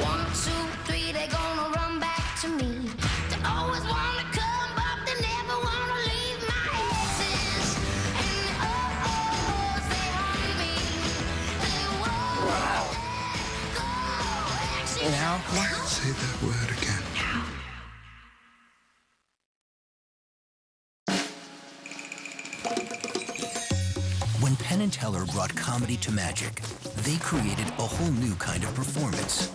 1, 2, 3, they're gonna run back to me. They always wanna come, but they never wanna leave my exes. And the oh-oh-ohs, they haunt me. They won't go. Now. Say that word again. When Penn and Teller brought comedy to magic, they created a whole new kind of performance.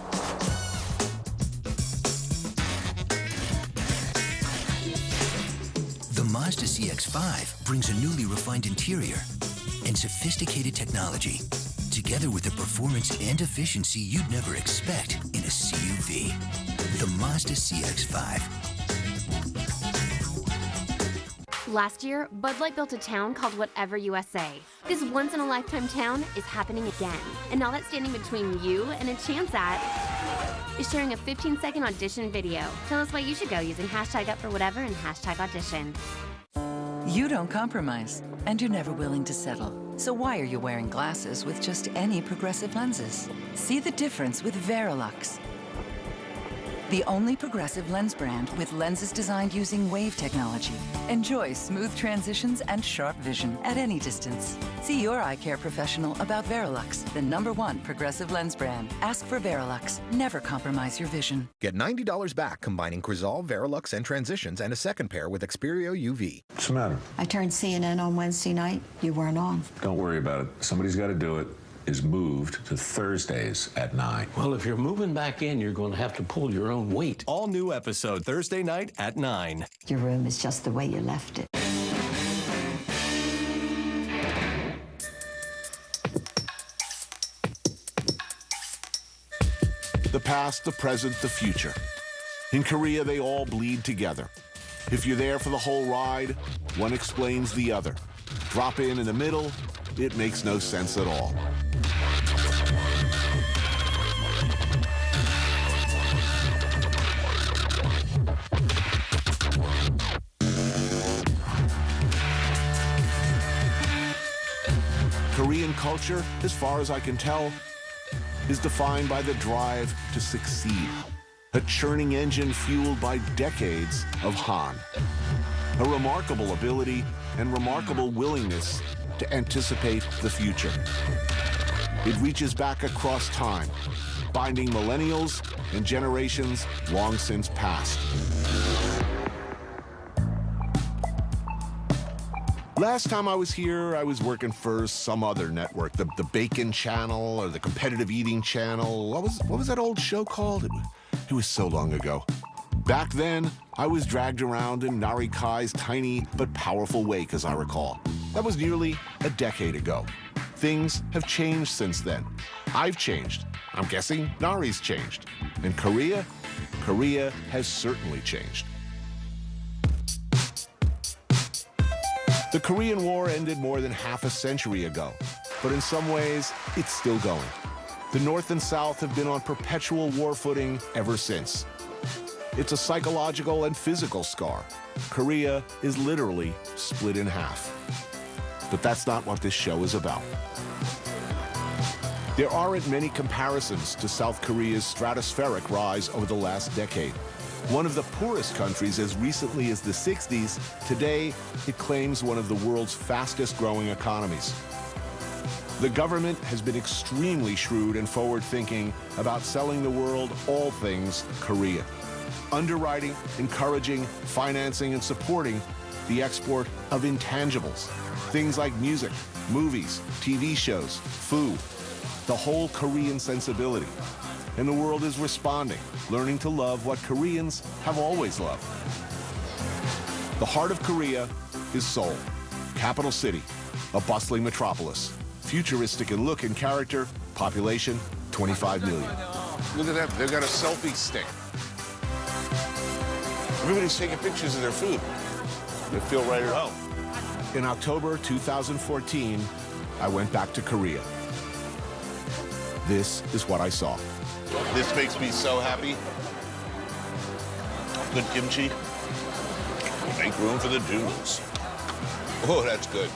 The Mazda CX-5 brings a newly refined interior and sophisticated technology, together with the performance and efficiency you'd never expect in a CUV. The Mazda CX-5. Last year, Bud Light built a town called Whatever USA. This once-in-a-lifetime town is happening again. And all that's standing between you and a chance at is sharing a 15-second audition video. Tell us why you should go using #UpForWhatever and #audition. You don't compromise, and you're never willing to settle. So why are you wearing glasses with just any progressive lenses? See the difference with Verilux, the only progressive lens brand with lenses designed using wave technology. Enjoy smooth transitions and sharp vision at any distance. See your eye care professional about Verilux, the #1 progressive lens brand. Ask for Verilux. Never compromise your vision. Get $90 back combining Crizal, Verilux, and Transitions and a second pair with Xperio UV. What's the matter? I turned CNN on Wednesday night. You weren't on. Don't worry about it. Somebody's got to do it. Is moved to Thursdays at 9. Well, if you're moving back in, you're going to have to pull your own weight. All new episode Thursday night at 9. Your room is just the way you left it. The past, the present, the future. In Korea, they all bleed together. If you're there for the whole ride, one explains the other. Drop in the middle, it makes no sense at all. Korean culture, as far as I can tell, is defined by the drive to succeed. A churning engine fueled by decades of Han. A remarkable ability and remarkable willingness to anticipate the future. It reaches back across time, binding millennials and generations long since past. Last time I was here, I was working for some other network, the Bacon Channel or the Competitive Eating Channel. What was that old show called? It was so long ago. Back then, I was dragged around in Nari Kai's tiny but powerful wake, as I recall. That was nearly a decade ago. Things have changed since then. I've changed. I'm guessing Nari's changed. And Korea? Korea has certainly changed. The Korean War ended more than half a century ago, but in some ways, it's still going. The North and South have been on perpetual war footing ever since. It's a psychological and physical scar. Korea is literally split in half. But that's not what this show is about. There aren't many comparisons to South Korea's stratospheric rise over the last decade. One of the poorest countries as recently as the 60s, today it claims one of the world's fastest growing economies. The government has been extremely shrewd and forward-thinking about selling the world all things Korea. Underwriting, encouraging, financing, and supporting the export of intangibles. Things like music, movies, TV shows, food, the whole Korean sensibility. And the world is responding, learning to love what Koreans have always loved. The heart of Korea is Seoul, capital city, a bustling metropolis, futuristic in look and character, population 25 million. Look at that, they've got a selfie stick. Everybody's taking pictures of their food. They feel right at home. In October 2014, I went back to Korea. This is what I saw. This makes me so happy. Good kimchi. Make room for the noodles. Oh, that's good.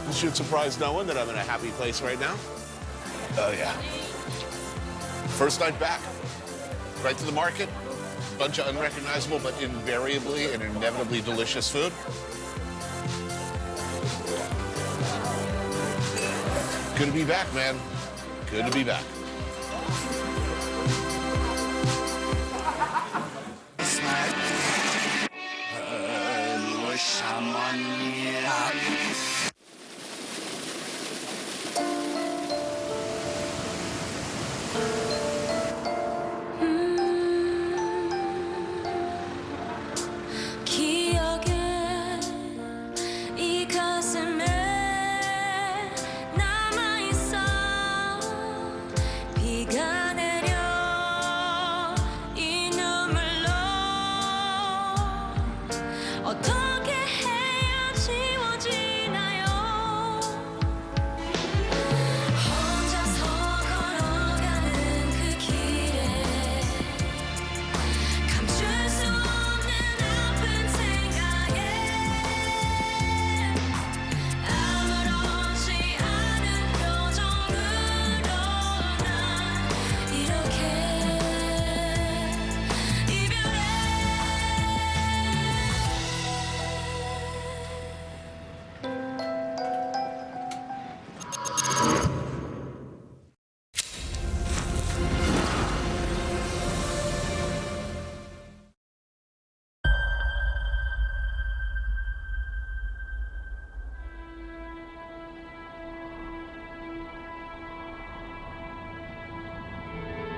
This should surprise no one that I'm in a happy place right now. Oh, yeah. First night back. Right to the market. Bunch of unrecognizable but invariably and inevitably delicious food. Good to be back, man. Good to be back.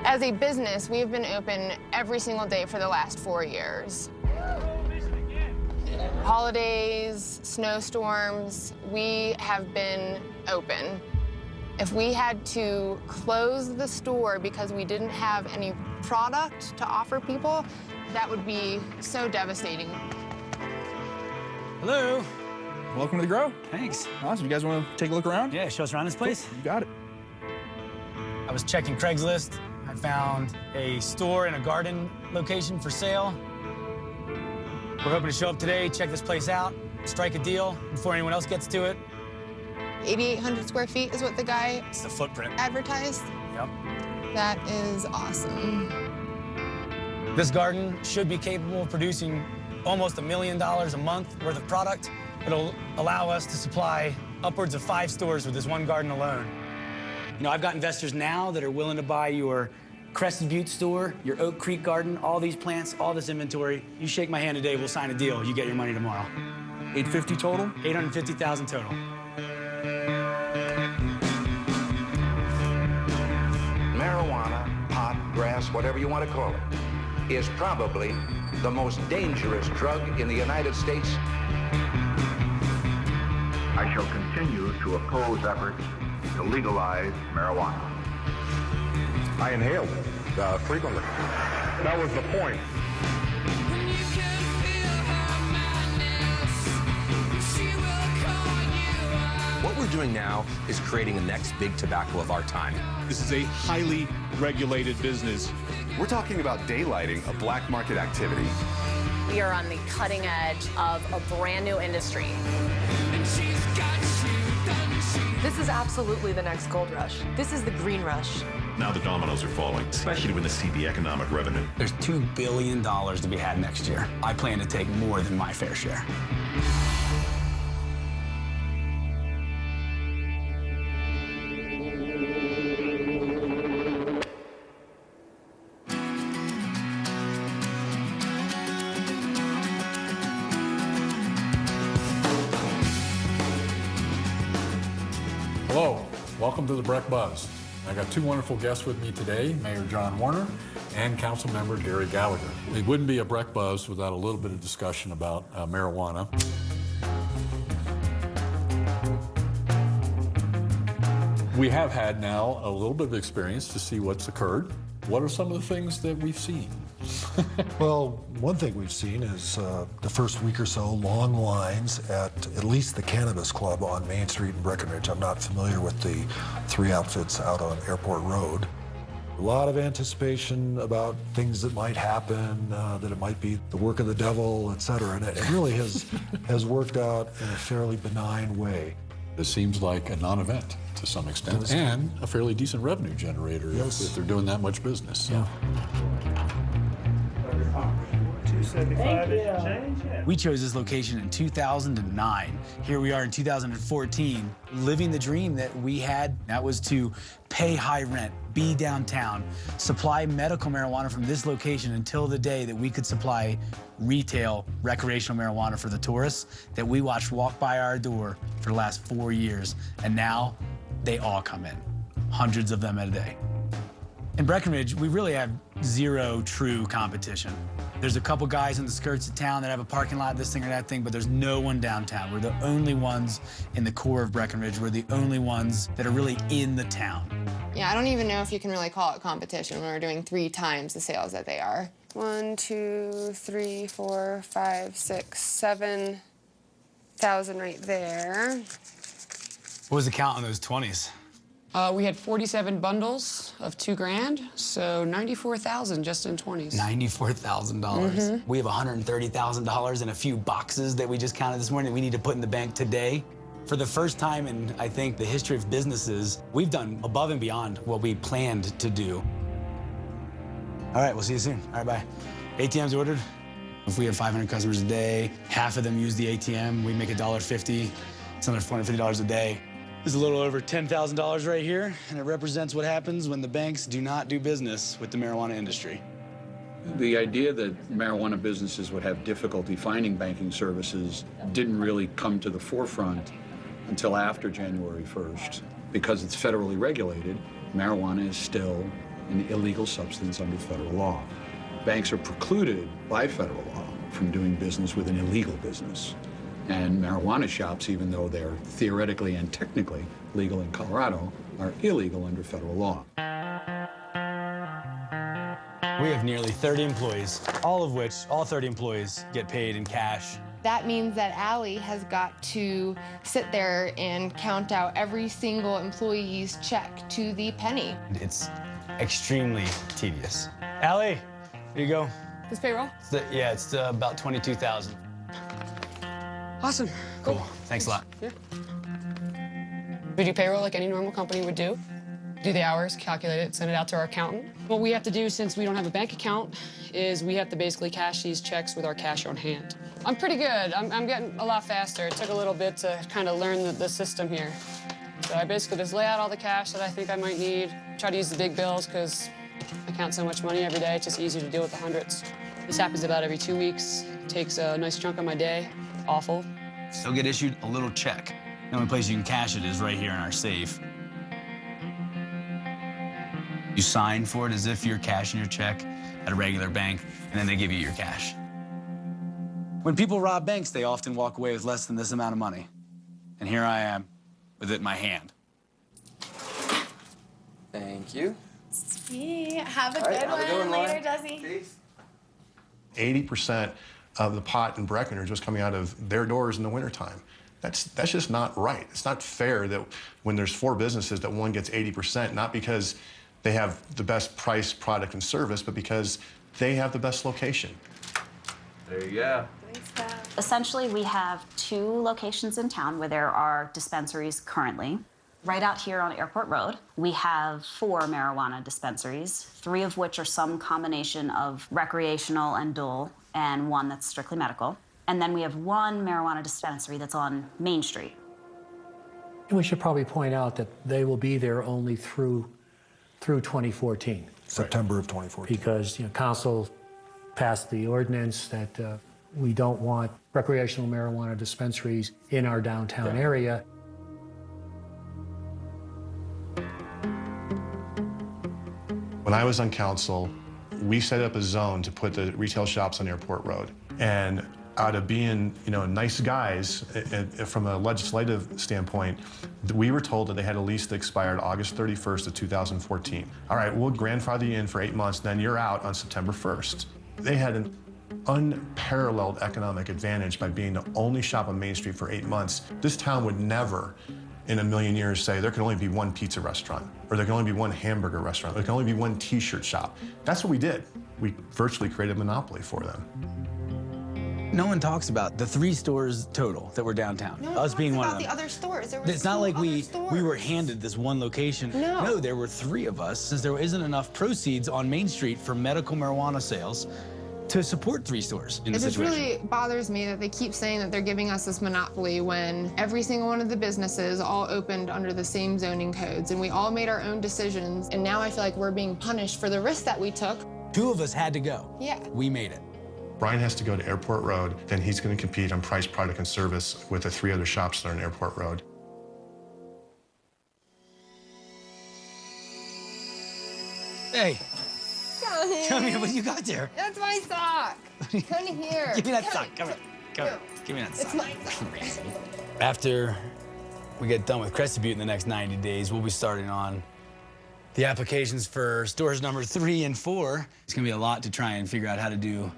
As a business, we've been open every single day for the last 4 years. Holidays, snowstorms, we have been open. If we had to close the store because we didn't have any product to offer people, that would be so devastating. Hello. Welcome to the Grow. Thanks. Awesome. You guys want to take a look around? Yeah, show us around this place. Cool. You got it. I was checking Craigslist. I found a store and a garden location for sale. We're hoping to show up today, check this place out, strike a deal before anyone else gets to it. 8,800 square feet is what the guy It's the footprint. advertised. Yep. That is awesome. This garden should be capable of producing almost $1 million a month worth of product. It'll allow us to supply upwards of 5 stores with this one garden alone. You know, I've got investors now that are willing to buy your Crested Butte store, your Oak Creek garden, all these plants, all this inventory. You shake my hand today, we'll sign a deal. You get your money tomorrow. 850 total? 850,000 total. Marijuana, pot, grass, whatever you want to call it, is probably the most dangerous drug in the United States. I shall continue to oppose efforts to legalize marijuana. I inhaled frequently. That was the point. What we're doing now is creating the next big tobacco of our time. This is a highly regulated business. We're talking about daylighting a black market activity. We are on the cutting edge of a brand new industry. This is absolutely the next gold rush. This is the green rush. Now the dominoes are falling, especially when they see the economic revenue. There's $2 billion to be had next year. I plan to take more than my fair share. Hello, welcome to the Breck Buzz. I got two wonderful guests with me today, Mayor John Warner and Council Member Gary Gallagher. It wouldn't be a Breck Buzz without a little bit of discussion about marijuana. We have had now a little bit of experience to see what's occurred. What are some of the things that we've seen? Well, one thing we've seen is the first week or so, long lines at least the Cannabis Club on Main Street in Breckenridge. I'm not familiar with the three outfits out on Airport Road. A lot of anticipation about things that might happen, that it might be the work of the devil, et cetera. And it really has worked out in a fairly benign way. This seems like a non-event to some extent, and a fairly decent revenue generator if they're doing that much business. So. We chose this location in 2009. Here we are in 2014, living the dream that we had. That was to pay high rent, be downtown, supply medical marijuana from this location until the day that we could supply retail recreational marijuana for the tourists that we watched walk by our door for the last 4 years. And now they all come in, hundreds of them a day. In Breckenridge, we really have zero true competition. There's a couple guys in the skirts of town that have a parking lot, this thing or that thing, but there's no one downtown. We're the only ones in the core of Breckenridge. We're the only ones that are really in the town. Yeah, I don't even know if you can really call it competition when we're doing 3 times the sales that they are. 1, 2, 3, 4, 5, 6, 7,000 right there. What was the count on those 20s? We had 47 bundles of $2,000, so 94,000 just in 20s. $94,000. We have $130,000 in a few boxes that we just counted this morning that we need to put in the bank today. For the first time in, I think, the history of businesses, we've done above and beyond what we planned to do. All right, we'll see you soon. All right, bye. ATM's ordered. If we have 500 customers a day, half of them use the ATM, we make $1.50. It's another $450 a day. This is a little over $10,000 right here, and it represents what happens when the banks do not do business with the marijuana industry. The idea that marijuana businesses would have difficulty finding banking services didn't really come to the forefront until after January 1st. Because it's federally regulated, marijuana is still an illegal substance under federal law. Banks are precluded by federal law from doing business with an illegal business. And marijuana shops, even though they're theoretically and technically legal in Colorado, are illegal under federal law. We have nearly 30 employees, all 30 employees get paid in cash. That means that Allie has got to sit there and count out every single employee's check to the penny. It's extremely tedious. Allie, here you go. This payroll? It's about 22,000. Awesome. Cool. Thanks a lot. Yeah. We do payroll like any normal company would do. Do the hours, calculate it, send it out to our accountant. What we have to do, since we don't have a bank account, is we have to basically cash these checks with our cash on hand. I'm pretty good. I'm getting a lot faster. It took a little bit to kind of learn the system here. So I basically just lay out all the cash that I think I might need. Try to use the big bills because I count so much money every day. It's just easier to deal with the hundreds. This happens about every 2 weeks. It takes a nice chunk of my day. Awful. They'll get issued a little check. The only place you can cash it is right here in our safe. You sign for it as if you're cashing your check at a regular bank, and then they give you your cash. When people rob banks, they often walk away with less than this amount of money. And here I am with it in my hand. Thank you. Sweet. Have a good one later, Desi. 80% of the pot in Breckenridge was coming out of their doors in the wintertime. That's just not right. It's not fair that when there's 4 businesses that one gets 80%, not because they have the best price, product, and service, but because they have the best location. There you go. Essentially, we have 2 locations in town where there are dispensaries currently. Right out here on Airport Road, we have 4 marijuana dispensaries, 3 of which are some combination of recreational and dole, and 1 that's strictly medical. And then we have 1 marijuana dispensary that's on Main Street. We should probably point out that they will be there only through 2014. September of 2014. Because council passed the ordinance that we don't want recreational marijuana dispensaries in our downtown area. When I was on council, we set up a zone to put the retail shops on Airport Road. And out of being, nice guys, from a legislative standpoint, we were told that they had a lease that expired August 31st of 2014. All right, we'll grandfather you in for 8 months, then you're out on September 1st. They had an unparalleled economic advantage by being the only shop on Main Street for 8 months. This town would never in a million years say there can only be 1 pizza restaurant, or there can only be 1 hamburger restaurant, there can only be 1 t-shirt shop. That's what we did. We virtually created a monopoly for them. No one talks about the 3 stores total that were downtown. No us being one of about them. the other stores. There It's not like we were handed this 1 location. No, there were 3 of us, since there isn't enough proceeds on Main Street for medical marijuana sales to support 3 stores in the It just situation. really bothers me that they keep saying that they're giving us this monopoly when every single one of the businesses all opened under the same zoning codes, and we all made our own decisions, and now I feel like we're being punished for the risk that we took. 2 of us had to go. Yeah. We made it. Brian has to go to Airport Road, then he's going to compete on price, product, and service with the 3 other shops that are on Airport Road. Hey. Tell me what you got there. That's my sock. Come here. Give me that sock. Come here. Come here. Give me that sock. It's my sock. After we get done with Crested Butte in the next 90 days, we'll be starting on the applications for stores number 3 and 4. It's gonna be a lot to try and figure out how to do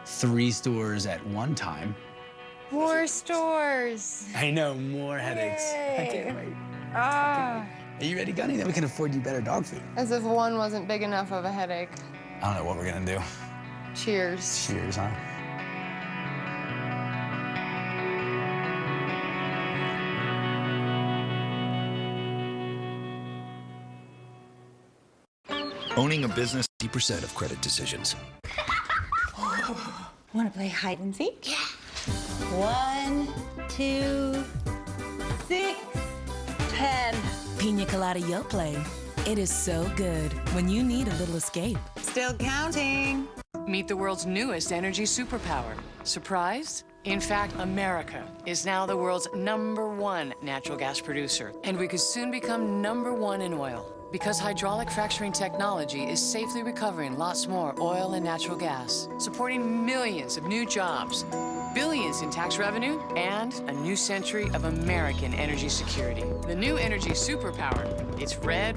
3 stores at one time. More stores. I know, more headaches. I can't wait. Are you ready, Gunny? Then we can afford you better dog food. As if 1 wasn't big enough of a headache. I don't know what we're gonna do. Cheers. Cheers, huh? Owning a business, 50% of credit decisions. Want to play hide and seek? Yeah. 1, 2, 6, 10. Pina Colada Yo Play. It is so good when you need a little escape. Still counting. Meet the world's newest energy superpower. Surprised? In fact, America is now the world's #1 natural gas producer, and we could soon become #1 in oil. Because hydraulic fracturing technology is safely recovering lots more oil and natural gas, supporting millions of new jobs, billions in tax revenue, and a new century of American energy security. The new energy superpower, it's red,